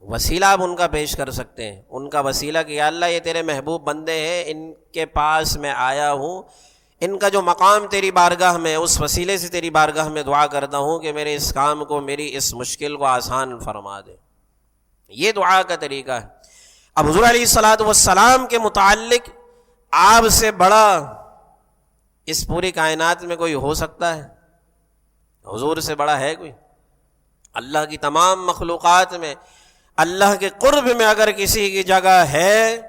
وسیلہ آپ ان کا پیش کر سکتے ہیں، ان کا وسیلہ کہ یا اللہ یہ تیرے محبوب بندے ہیں، ان کے پاس میں آیا ہوں، ان کا جو مقام تیری بارگاہ میں، اس وسیلے سے تیری بارگاہ میں دعا کرتا ہوں کہ میرے اس کام کو، میری اس مشکل کو آسان فرما دے۔ یہ دعا کا طریقہ ہے۔ اب حضور علیہ الصلوۃ والسلام کے متعلق آپ سے بڑا اس پوری کائنات میں کوئی ہو سکتا ہے؟ حضور سے بڑا ہے کوئی؟ اللہ کی تمام مخلوقات میں، اللہ کے قرب میں اگر کسی کی جگہ ہے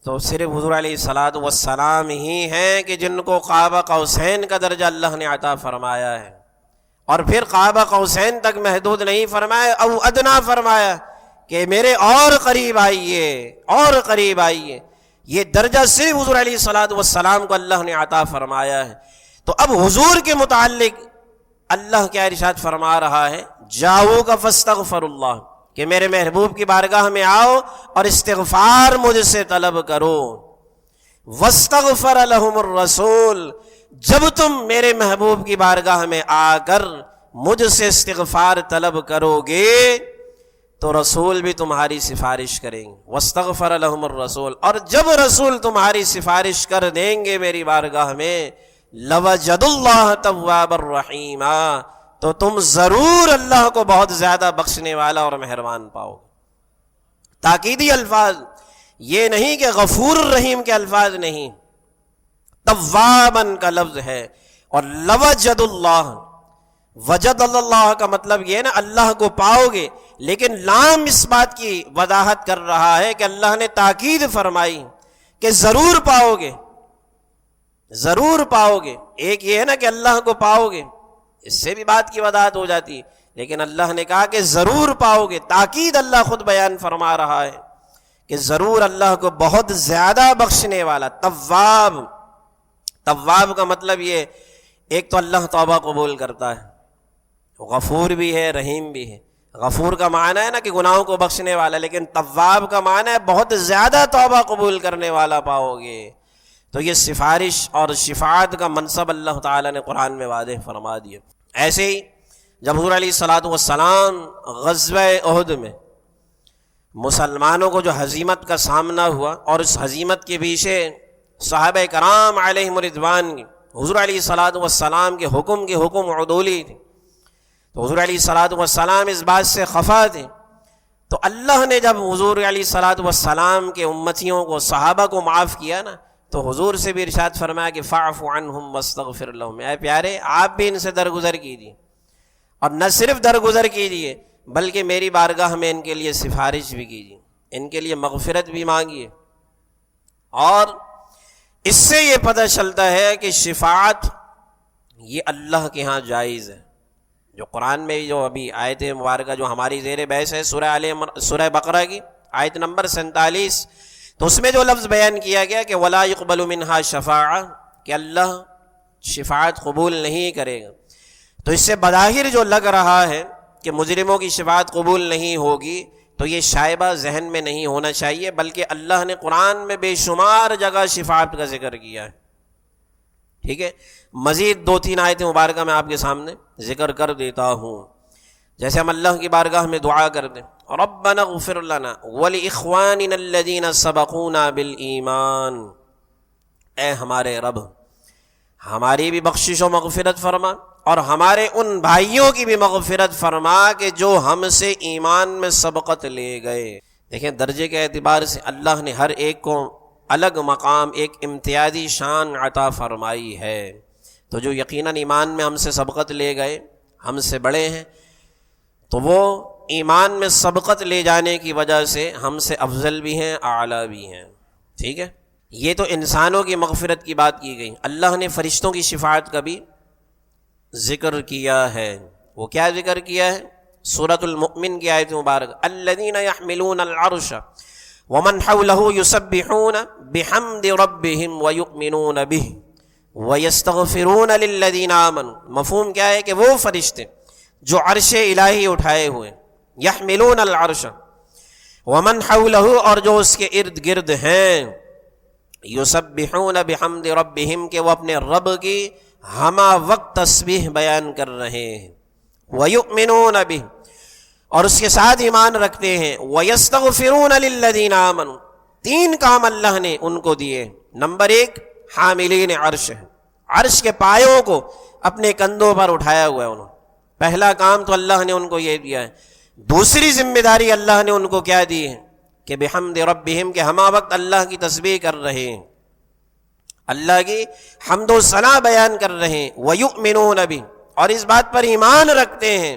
تو صرف حضور علیہ الصلوۃ والسلام ہی ہیں کہ جن کو قاب قوسین کا درجہ اللہ نے عطا فرمایا ہے، اور پھر قاب قوسین تک محدود نہیں فرمایا، او ادنا فرمایا کہ میرے اور قریب آئیے، اور قریب آئیے۔ یہ درجہ صرف حضور علیہ الصلوۃ والسلام کو اللہ نے عطا فرمایا ہے۔ تو اب حضور کے متعلق اللہ کیا ارشاد فرما رہا ہے؟ جاؤ کا فاستغفر اللہ، کہ میرے محبوب کی بارگاہ میں آؤ اور استغفار مجھ سے طلب کرو۔ واستغفر لهم الرسول، جب تم میرے محبوب کی بارگاہ میں آ کر مجھ سے استغفار طلب کرو گے تو رسول بھی تمہاری سفارش کریں گے۔ واستغفر لهم الرسول، اور جب رسول تمہاری سفارش کر دیں گے میری بارگاہ میں، لوجد اللہ توابا رحیما، تو تم ضرور اللہ کو بہت زیادہ بخشنے والا اور مہربان پاؤ۔ تاکیدی الفاظ، یہ نہیں کہ غفور الرحیم کے الفاظ نہیں، توابن کا لفظ ہے، اور لوجد اللہ، وجد اللہ کا مطلب یہ ہے نا اللہ کو پاؤ گے، لیکن لام اس بات کی وضاحت کر رہا ہے کہ اللہ نے تاکید فرمائی کہ ضرور پاؤ گے، ضرور پاؤ گے۔ ایک یہ ہے نا کہ اللہ کو پاؤ گے، اس سے بھی بات کی وضاحت ہو جاتی ہے، لیکن اللہ نے کہا کہ ضرور پاؤ گے، تاکید اللہ خود بیان فرما رہا ہے کہ ضرور اللہ کو بہت زیادہ بخشنے والا۔ تواب، تواب کا مطلب یہ، ایک تو اللہ توبہ قبول کرتا ہے، غفور بھی ہے، رحیم بھی ہے۔ غفور کا معنی ہے نا کہ گناہوں کو بخشنے والا، لیکن تواب کا معنی ہے بہت زیادہ توبہ قبول کرنے والا پاؤ گے۔ تو یہ سفارش اور شفاعت کا منصب اللہ تعالیٰ نے قرآن میں واضح فرما دیا۔ ایسے ہی جب حضور علیہ الصلوۃ والسلام غزوہ احد میں مسلمانوں کو جو ہزیمت کا سامنا ہوا اور اس ہزیمت کے پیچھے صحابہ کرام علیہم رضوان حضور علیہ الصلوۃ والسلام کے حکم عدولی تھے، تو حضور علیہ الصلوۃ والسلام اس بات سے خفا تھے، تو اللہ نے جب حضور علیہ الصلوۃ والسلام کے امتیوں کو صحابہ کو معاف کیا نا، تو حضور سے بھی ارشاد فرمایا کہ فاعف عنہم واستغفر لہم، اے پیارے آپ بھی ان سے درگزر کیجیے، اور نہ صرف درگزر کیجیے بلکہ میری بارگاہ میں ان کے لیے سفارش بھی کیجیے، ان کے لیے مغفرت بھی مانگیے۔ اور اس سے یہ پتہ چلتا ہے کہ شفاعت یہ اللہ کے ہاں جائز ہے۔ جو قرآن میں جو ابھی آیت مبارکہ جو ہماری زیر بحث ہے سورہ بقرہ کی آیت نمبر 47، تو اس میں جو لفظ بیان کیا گیا کہ وَلَا يُقْبَلُ مِنْهَا شَفَاعَةٌ، کہ اللہ شفاعت قبول نہیں کرے گا، تو اس سے بظاہر جو لگ رہا ہے کہ مجرموں کی شفاعت قبول نہیں ہوگی، تو یہ شائبہ ذہن میں نہیں ہونا چاہیے، بلکہ اللہ نے قرآن میں بے شمار جگہ شفاعت کا ذکر کیا ہے۔ ٹھیک ہے، مزید 2-3 آیتیں مبارکہ میں آپ کے سامنے ذکر کر دیتا ہوں۔ جیسے ہم اللہ کی بارگاہ میں دعا کرتے ہیں ربنا اغفر لنا ولاخواننا الذین سبقونا بالایمان، اے ہمارے رب ہماری بھی بخشش و مغفرت فرما، اور ہمارے ان بھائیوں کی بھی مغفرت فرما کہ جو ہم سے ایمان میں سبقت لے گئے۔ دیکھیں درجے کے اعتبار سے اللہ نے ہر ایک کو الگ مقام، ایک امتیازی شان عطا فرمائی ہے، تو جو یقیناً ایمان میں ہم سے سبقت لے گئے، ہم سے بڑے ہیں، تو وہ ایمان میں سبقت لے جانے کی وجہ سے ہم سے افضل بھی ہیں، اعلیٰ بھی ہیں۔ ٹھیک ہے، یہ تو انسانوں کی مغفرت کی بات کی گئی۔ اللہ نے فرشتوں کی شفاعت کا بھی ذکر کیا ہے۔ وہ کیا ذکر کیا ہے؟ سورۃ المؤمن کی آیت مبارک الذین یحملون العرش ومن حولہ یسبحون بحمد ربہم ویؤمنون بہ ویستغفرون للذین آمنوا۔ مفہوم کیا ہے کہ وہ فرشتے جو عرش الہی اٹھائے ہوئے، یحملون العرش ومن حولہ، اور جو اس کے ارد گرد ہیں، یسبحون بحمد ربہم، کہ وہ اپنے رب کی ہمہ وقت تسبیح بیان کر رہے ہیں، ویؤمنون بہ، اور اس کے ساتھ ایمان رکھتے ہیں، ویستغفرون للذین آمنوا۔ 3 کام اللہ نے ان کو دیے۔ نمبر 1 حاملین عرش ہے، عرش کے پایوں کو اپنے کندھوں پر اٹھایا ہوا ہے انہوں نے۔ پہلا کام تو اللہ نے ان کو یہ دیا ہے۔ دوسری ذمہ داری اللہ نے ان کو کیا دی ہے کہ بحمد ربہم، کہ ہمہ وقت اللہ کی تسبیح کر رہے ہیں، اللہ کی حمد و ثنا بیان کر رہے ہیں، ویؤمنون بہ، اور اس بات پر ایمان رکھتے ہیں،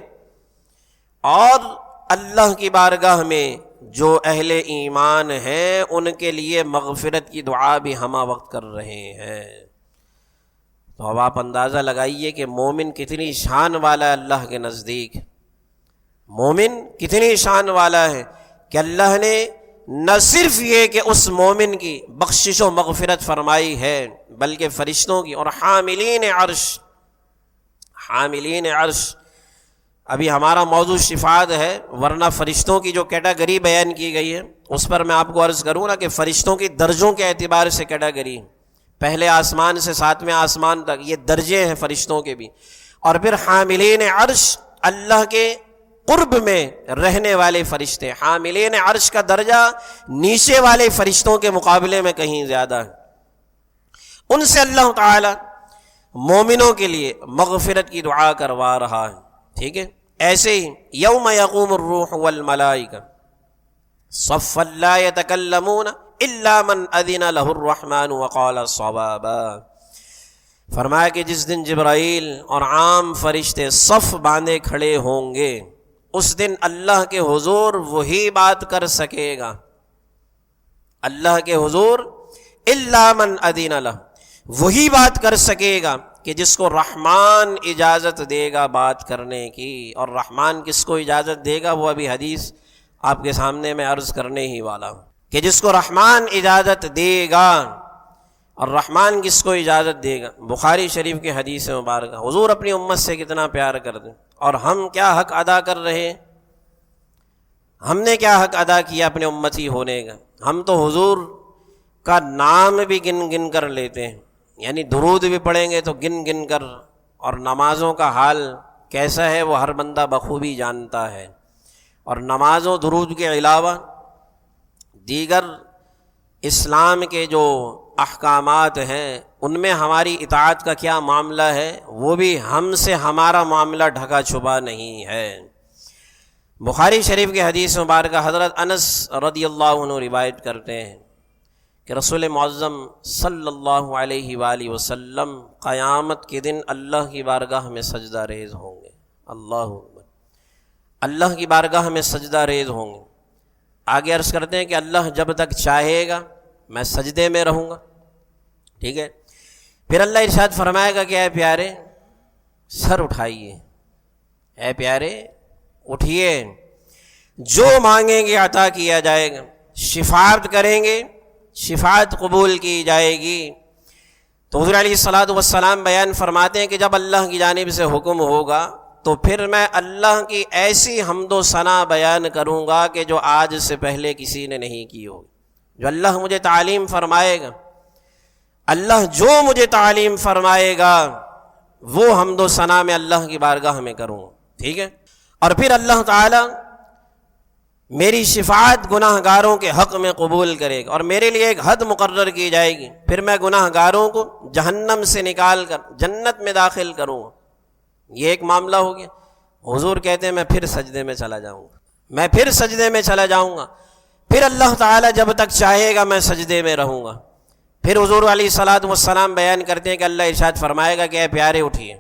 اور اللہ کی بارگاہ میں جو اہل ایمان ہیں ان کے لیے مغفرت کی دعا بھی ہمہ وقت کر رہے ہیں۔ تو اب آپ اندازہ لگائیے کہ مومن کتنی شان والا ہے اللہ کے نزدیک۔ مومن کتنی شان والا ہے کہ اللہ نے نہ صرف یہ کہ اس مومن کی بخشش و مغفرت فرمائی ہے، بلکہ فرشتوں کی، اور حاملین عرش، حاملین عرش، ابھی ہمارا موضوع شفاعت ہے، ورنہ فرشتوں کی جو کیٹاگری بیان کی گئی ہے اس پر میں آپ کو عرض کروں نا کہ فرشتوں کی درجوں کے اعتبار سے کیٹاگری، پہلے آسمان سے 7ویں آسمان تک یہ درجے ہیں فرشتوں کے بھی، اور پھر حاملین عرش اللہ کے قرب میں رہنے والے فرشتے۔ حاملین عرش کا درجہ نیچے والے فرشتوں کے مقابلے میں کہیں زیادہ ہے۔ ان سے اللہ تعالی مومنوں کے لیے مغفرت کی دعا کروا رہا ہے۔ ٹھیک ہے، ایسے ہی یوم یقوم الروح والملائکہ صفا لا یتکلمون الا من اذن له الرحمن وقال صوابا۔ فرمایا کہ جس دن جبرائیل اور عام فرشتے صف باندھے کھڑے ہوں گے، اس دن اللہ کے حضور وہی بات کر سکے گا، اللہ کے حضور الا من اذن له، وہی بات کر سکے گا کہ جس کو رحمان اجازت دے گا بات کرنے کی۔ اور رحمان کس کو اجازت دے گا وہ ابھی حدیث آپ کے سامنے میں عرض کرنے ہی والا ہوں کہ جس کو رحمان اجازت دے گا۔ اور رحمان کس کو اجازت دے گا؟ بخاری شریف کی حدیث مبارکہ، حضور اپنی امت سے کتنا پیار کرتے، اور ہم کیا حق ادا کر رہے ہیں؟ ہم نے کیا حق ادا کیا اپنے امتی ہونے کا؟ ہم تو حضور کا نام بھی گن گن کر لیتے ہیں، یعنی درود بھی پڑھیں گے تو گن گن کر، اور نمازوں کا حال کیسا ہے وہ ہر بندہ بخوبی جانتا ہے۔ اور نماز و درود کے علاوہ دیگر اسلام کے جو احکامات ہیں ان میں ہماری اطاعت کا کیا معاملہ ہے، وہ بھی ہم سے ہمارا معاملہ ڈھکا چھپا نہیں ہے۔ بخاری شریف کے حدیث مبارکہ حضرت انس رضی اللہ عنہ روایت کرتے ہیں کہ رسول معظم صلی اللہ علیہ وآلہ وسلم قیامت کے دن اللہ کی بارگاہ میں سجدہ ریز ہوں گے۔ اللہ اکبر، اللہ کی بارگاہ میں سجدہ ریز ہوں گے۔ آگے عرض کرتے ہیں کہ اللہ جب تک چاہے گا میں سجدے میں رہوں گا، ٹھیک ہے۔ پھر اللہ ارشاد فرمائے گا کہ اے پیارے سر اٹھائیے، اے پیارے اٹھیے، جو مانگیں گے عطا کیا جائے گا، شفاعت کریں گے شفاعت قبول کی جائے گی۔ تو حضور علیہ الصلوۃ والسلام بیان فرماتے ہیں کہ جب اللہ کی جانب سے حکم ہوگا تو پھر میں اللہ کی ایسی حمد و ثنا بیان کروں گا کہ جو آج سے پہلے کسی نے نہیں کی ہوگی۔ جو اللہ مجھے تعلیم فرمائے گا، اللہ جو مجھے تعلیم فرمائے گا وہ حمد و ثنا میں اللہ کی بارگاہ میں کروں گا، ٹھیک ہے۔ اور پھر اللہ تعالی میری شفاعت گناہ گاروں کے حق میں قبول کرے گا، اور میرے لیے ایک حد مقرر کی جائے گی، پھر میں گناہ گاروں کو جہنم سے نکال کر جنت میں داخل کروں گا۔ یہ ایک معاملہ ہو گیا۔ حضور کہتے ہیں میں پھر سجدے میں چلا جاؤں گا، میں پھر سجدے میں چلا جاؤں گا، پھر اللہ تعالیٰ جب تک چاہے گا میں سجدے میں رہوں گا۔ پھر حضور علیہ الصلوۃ والسلام بیان کرتے ہیں کہ اللہ ارشاد فرمائے گا کہ اے پیارے اٹھیے،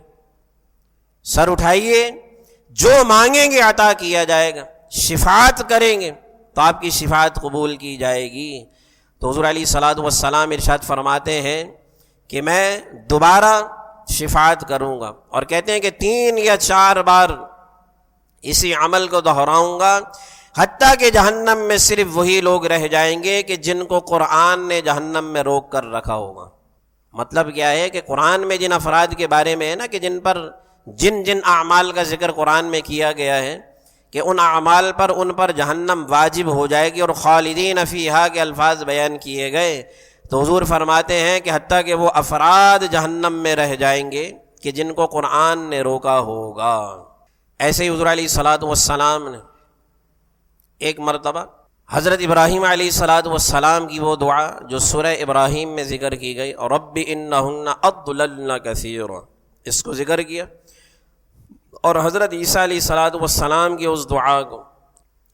سر اٹھائیے، جو مانگیں گے عطا کیا جائے گا، شفاعت کریں گے تو آپ کی شفاعت قبول کی جائے گی۔ تو حضور علیہ الصلوۃ والسلام ارشاد فرماتے ہیں کہ میں دوبارہ شفاعت کروں گا، اور کہتے ہیں کہ 3 یا 4 بار اسی عمل کو دہراؤں گا، حتیٰ کہ جہنم میں صرف وہی لوگ رہ جائیں گے کہ جن کو قرآن نے جہنم میں روک کر رکھا ہوگا۔ مطلب کیا ہے کہ قرآن میں جن افراد کے بارے میں ہے نا کہ جن پر جن اعمال کا ذکر قرآن میں کیا گیا ہے کہ ان اعمال پر ان پر جہنم واجب ہو جائے گی، اور خالدین فیہا کے الفاظ بیان کیے گئے، تو حضور فرماتے ہیں کہ حتیٰ کہ وہ افراد جہنم میں رہ جائیں گے کہ جن کو قرآن نے روکا ہوگا۔ ایسے ہی حضور علیہ الصلوۃ والسلام نے ایک مرتبہ حضرت ابراہیم علیہ الصلوۃ والسلام کی وہ دعا جو سورہ ابراہیم میں ذکر کی گئی، رب انہن اضللن کثیرا، اس کو ذکر کیا، اور حضرت عیسیٰ علیہ الصلوۃ والسلام کی اس دعا کو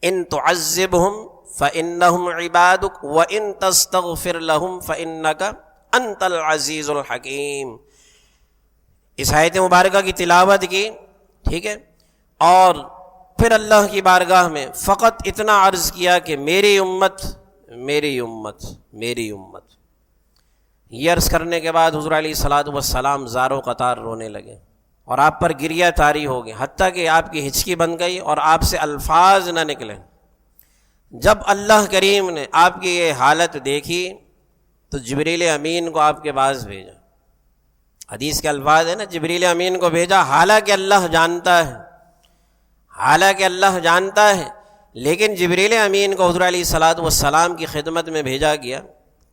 ان تعذبہم فإنہم عبادک وإن تستغفر لہم فإنک انت العزیز الحکیم۔ اس آیت مبارکہ کی تلاوت کی، ٹھیک ہے، اور پھر اللہ کی بارگاہ میں فقط اتنا عرض کیا کہ میری امت میری امت میری امت۔ یہ عرض کرنے کے بعد حضور علیہ الصلوۃ والسلام زار و قطار رونے لگے، اور آپ پر گریہ طاری ہو گئی، حتیٰ کہ آپ کی ہچکی بن گئی اور آپ سے الفاظ نہ نکلے۔ جب اللہ کریم نے آپ کی یہ حالت دیکھی تو جبریل امین کو آپ کے پاس بھیجا۔ حدیث کے الفاظ ہے نا، جبریل امین کو بھیجا، حالانکہ اللہ جانتا ہے، حالانکہ اللہ جانتا ہے، لیکن جبریل امین کو حضور علیہ الصلوۃ والسلام کی خدمت میں بھیجا گیا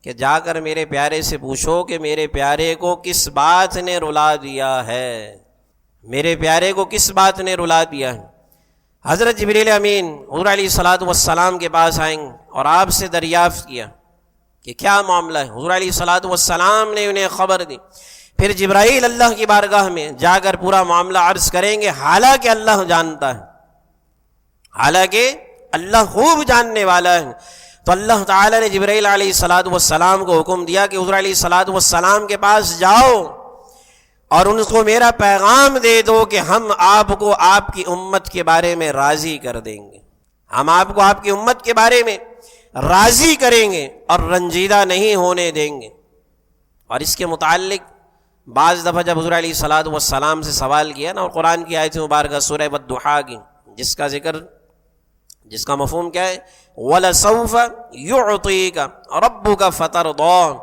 کہ جا کر میرے پیارے سے پوچھو کہ میرے پیارے کو کس بات نے رلا دیا ہے، میرے پیارے کو کس بات نے رلا دیا ہے۔ حضرت جبریل امین حضور علیہ الصلوۃ والسلام کے پاس آئیں اور آپ سے دریافت کیا کہ کیا معاملہ ہے۔ حضور علیہ الصلوۃ والسلام نے انہیں خبر دی۔ پھر جبرائیل اللہ کی بارگاہ میں جا کر پورا معاملہ عرض کریں گے، حالانکہ اللہ جانتا ہے، حالانکہ اللہ خوب جاننے والا ہے۔ تو اللہ تعالیٰ نے جبرائیل علیہ الصلوۃ والسلام کو حکم دیا کہ حضور علیہ الصلوۃ والسلام کے پاس جاؤ اور ان کو میرا پیغام دے دو کہ ہم آپ کو آپ کی امت کے بارے میں راضی کر دیں گے، ہم آپ کو آپ کی امت کے بارے میں راضی کریں گے اور رنجیدہ نہیں ہونے دیں گے۔ اور اس کے متعلق بعض دفعہ جب حضور علیہ الصلوۃ والسلام سے سوال کیا نا، اور قرآن کی آیت مبارکہ سورہ والضحیٰ کی جس کا ذکر، جس کا مفہوم کیا ہے، وَلَسَوْفَ يُعْطِيكَ رَبُّكَ فَتَرْضَىٰ،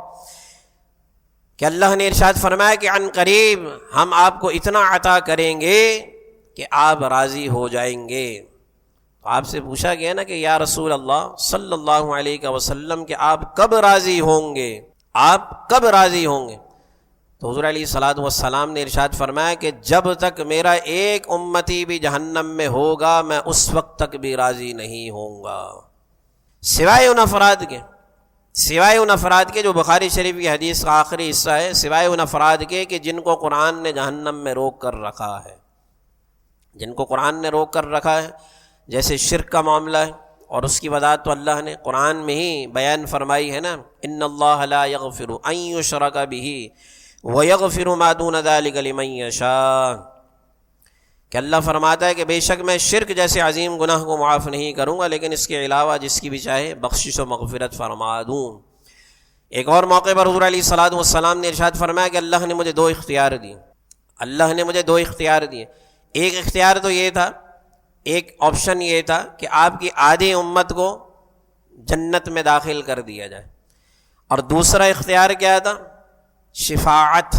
کہ اللہ نے ارشاد فرمایا کہ عن قریب ہم آپ کو اتنا عطا کریں گے کہ آپ راضی ہو جائیں گے۔ تو آپ سے پوچھا گیا نا کہ یا رسول اللہ صلی اللہ علیہ وسلم کہ آپ کب راضی ہوں گے، آپ کب راضی ہوں گے؟ تو حضور علیہ الصلوۃ والسلام نے ارشاد فرمایا کہ جب تک میرا ایک امتی بھی جہنم میں ہوگا میں اس وقت تک بھی راضی نہیں ہوں گا، سوائے ان افراد کے جو بخاری شریف کی حدیث کا آخری حصہ ہے، سوائے ان افراد کے کہ جن کو قرآن نے جہنم میں روک کر رکھا ہے، جن کو قرآن نے روک کر رکھا ہے، جیسے شرک کا معاملہ ہے، اور اس کی وضاحت تو اللہ نے قرآن میں ہی بیان فرمائی ہے نا، ان اللہ لا یغفر ان یشرک بہ ویغفر ما دون ذلک لمن یشاء، کہ اللہ فرماتا ہے کہ بے شک میں شرک جیسے عظیم گناہ کو معاف نہیں کروں گا، لیکن اس کے علاوہ جس کی بھی چاہے بخشش و مغفرت فرما دوں۔ ایک اور موقع پر حضور علیہ الصلوۃ والسلام نے ارشاد فرمایا کہ اللہ نے مجھے دو اختیار دیے، اللہ نے مجھے دو اختیار دیے۔ ایک اختیار تو یہ تھا، ایک آپشن یہ تھا کہ آپ کی آدھی امت کو جنت میں داخل کر دیا جائے، اور دوسرا اختیار کیا تھا؟ شفاعت۔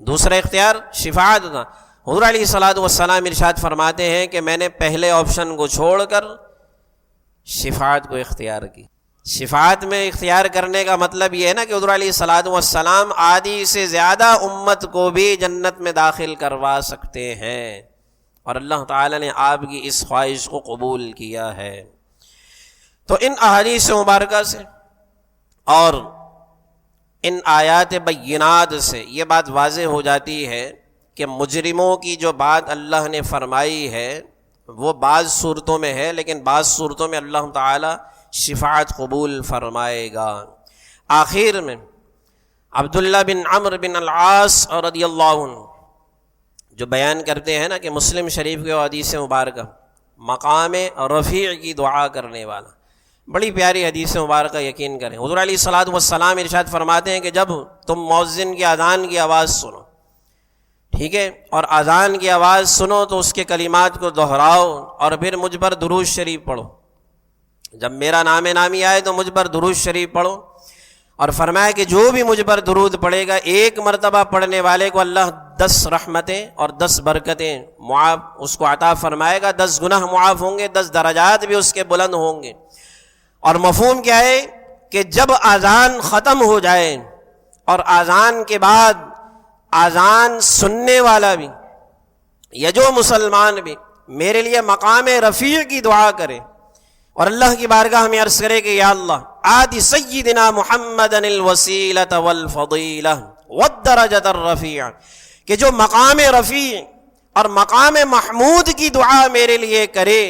دوسرا اختیار شفاعت تھا۔ حضور علیہ الصلوۃ والسلام ارشاد فرماتے ہیں کہ میں نے پہلے آپشن کو چھوڑ کر شفاعت کو اختیار کی۔ شفاعت میں اختیار کرنے کا مطلب یہ ہے نا کہ حضور علیہ الصلوۃ والسلام آدھی سے زیادہ امت کو بھی جنت میں داخل کروا سکتے ہیں، اور اللہ تعالی نے آپ کی اس خواہش کو قبول کیا ہے۔ تو ان احادیث مبارکہ سے اور ان آیات بینات سے یہ بات واضح ہو جاتی ہے کہ مجرموں کی جو بات اللہ نے فرمائی ہے وہ بعض صورتوں میں ہے، لیکن بعض صورتوں میں اللہ تعالی شفاعت قبول فرمائے گا۔ آخر میں عبداللہ بن عمرو بن العاص رضی اللہ عنہ جو بیان کرتے ہیں نا کہ مسلم شریف کے حدیث مبارکہ مقام رفیع کی دعا کرنے والا، بڑی پیاری حدیث مبارکہ، یقین کریں۔ حضور علیہ الصلوۃ والسلام ارشاد فرماتے ہیں کہ جب تم مؤذن کی اذان کی آواز سنو، ٹھیک ہے، اور اذان کی آواز سنو تو اس کے کلمات کو دہراؤ اور پھر مجھ پر درود شریف پڑھو۔ جب میرا نام نامی آئے تو مجھ پر درود شریف پڑھو، اور فرمایا کہ جو بھی مجھ پر درود پڑھے گا ایک مرتبہ پڑھنے والے کو اللہ 10 رحمتیں اور 10 برکتیں معاف اس کو عطا فرمائے گا، 10 گناہ معاف ہوں گے، 10 درجات بھی اس کے بلند ہوں گے۔ اور مفہوم کیا ہے کہ جب اذان ختم ہو جائے اور اذان کے بعد اذان سننے والا بھی یا جو مسلمان بھی میرے لیے مقام رفیع کی دعا کرے اور اللہ کی بارگاہ میں عرض کرے کہ یا اللہ آتی سیدنا محمد الوسیلۃ والفضیلہ والدرجۃ الرفیع، کہ جو مقام رفیع اور مقام محمود کی دعا میرے لیے کرے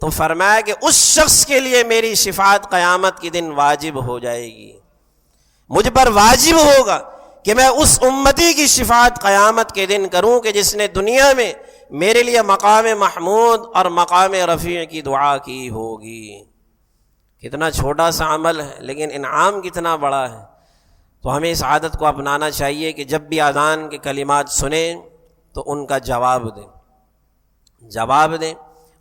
تو فرمایا کہ اس شخص کے لیے میری شفاعت قیامت کے دن واجب ہو جائے گی، مجھ پر واجب ہوگا کہ میں اس امتی کی شفاعت قیامت کے دن کروں کہ جس نے دنیا میں میرے لیے مقام محمود اور مقام رفیع کی دعا کی ہوگی۔ کتنا چھوٹا سا عمل ہے لیکن انعام کتنا بڑا ہے۔ تو ہمیں اس عادت کو اپنانا چاہیے کہ جب بھی اذان کے کلمات سنیں تو ان کا جواب دیں،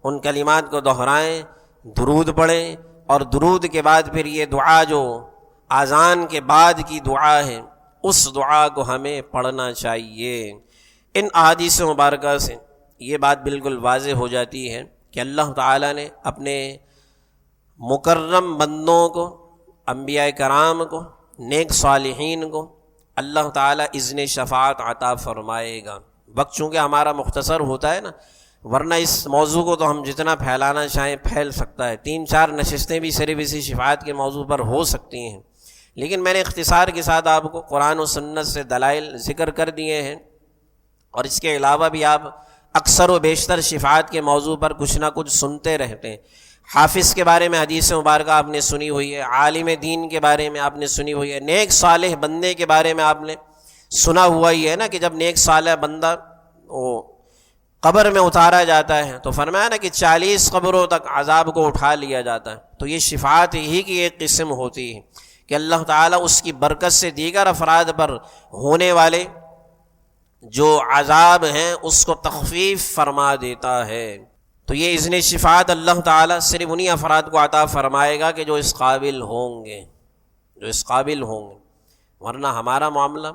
ان کلمات کو دہرائیں، درود پڑھیں، اور درود کے بعد پھر یہ دعا جو اذان کے بعد کی دعا ہے اس دعا کو ہمیں پڑھنا چاہیے۔ ان احادیث مبارکہ سے یہ بات بالکل واضح ہو جاتی ہے کہ اللہ تعالیٰ نے اپنے مکرم بندوں کو، انبیاء کرام کو، نیک صالحین کو اللہ تعالیٰ اذن شفاعت عطا فرمائے گا۔ وقت چونکہ ہمارا مختصر ہوتا ہے نا، ورنہ اس موضوع کو تو ہم جتنا پھیلانا چاہیں پھیل سکتا ہے، 3-4 نشستیں بھی صرف اسی شفاعت کے موضوع پر ہو سکتی ہیں، لیکن میں نے اختصار کے ساتھ آپ کو قرآن و سنت سے دلائل ذکر کر دیے ہیں، اور اس کے علاوہ بھی آپ اکثر و بیشتر شفاعت کے موضوع پر کچھ نہ کچھ سنتے رہتے ہیں۔ حافظ کے بارے میں حدیث مبارکہ آپ نے سنی ہوئی ہے، عالم دین کے بارے میں آپ نے سنی ہوئی ہے، نیک صالح بندے کے بارے میں آپ نے سنا ہوا ہی ہے نا کہ جب نیک صالح بندہ وہ قبر میں اتارا جاتا ہے تو فرمایا نا کہ 40 قبروں تک عذاب کو اٹھا لیا جاتا ہے۔ تو یہ شفاعت ہی کی ایک قسم ہوتی ہے کہ اللہ تعالیٰ اس کی برکت سے دیگر افراد پر ہونے والے جو عذاب ہیں اس کو تخفیف فرما دیتا ہے۔ تو یہ اذن شفاعت اللہ تعالیٰ صرف انہی افراد کو عطا فرمائے گا کہ جو اس قابل ہوں گے، ورنہ ہمارا معاملہ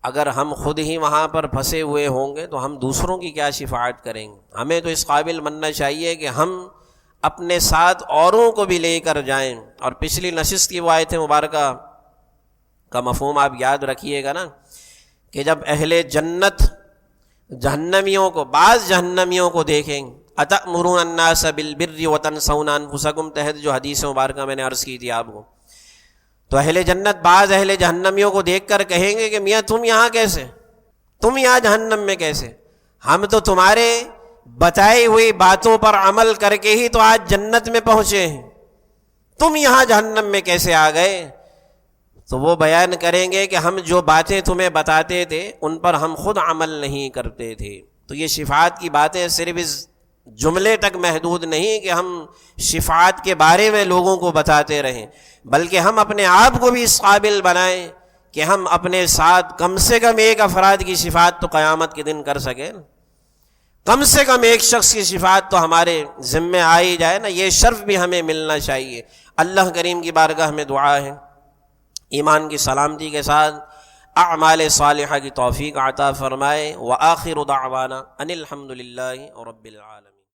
اگر ہم خود ہی وہاں پر پھنسے ہوئے ہوں گے تو ہم دوسروں کی کیا شفاعت کریں گے؟ ہمیں تو اس قابل بننا چاہیے کہ ہم اپنے ساتھ اوروں کو بھی لے کر جائیں. اور پچھلی نشست کی وہ آیت مبارکہ کا مفہوم آپ یاد رکھیے گا نا، کہ جب اہل جنت جہنمیوں کو، بعض جہنمیوں کو دیکھیں گے، اتأمرون الناس بالبر وتنسون انفسکم، تحت جو حدیث مبارکہ میں نے عرض کی تھی آپ کو، تو اہل جنت بعض اہل جہنمیوں کو دیکھ کر کہیں گے کہ میاں تم یہاں کیسے، تم یہاں جہنم میں کیسے؟ ہم تو تمہارے بتائی ہوئی باتوں پر عمل کر کے ہی تو آج جنت میں پہنچے ہیں، تم یہاں جہنم میں کیسے آ گئے؟ تو وہ بیان کریں گے کہ ہم جو باتیں تمہیں بتاتے تھے ان پر ہم خود عمل نہیں کرتے تھے. تو یہ شفاعت کی باتیں صرف اس جملے تک محدود نہیں کہ ہم شفاعت کے بارے میں لوگوں کو بتاتے رہیں، بلکہ ہم اپنے آپ کو بھی اس قابل بنائیں کہ ہم اپنے ساتھ کم سے کم ایک افراد کی شفاعت تو قیامت کے دن کر سکیں. کم سے کم ایک شخص کی شفاعت تو ہمارے ذمے آئی جائے نا، یہ شرف بھی ہمیں ملنا چاہیے. اللہ کریم کی بارگاہ میں دعا ہے ایمان کی سلامتی کے ساتھ اعمال صالحہ کی توفیق عطا فرمائے. وآخر دعوانا ان الحمد للہ رب العالمین.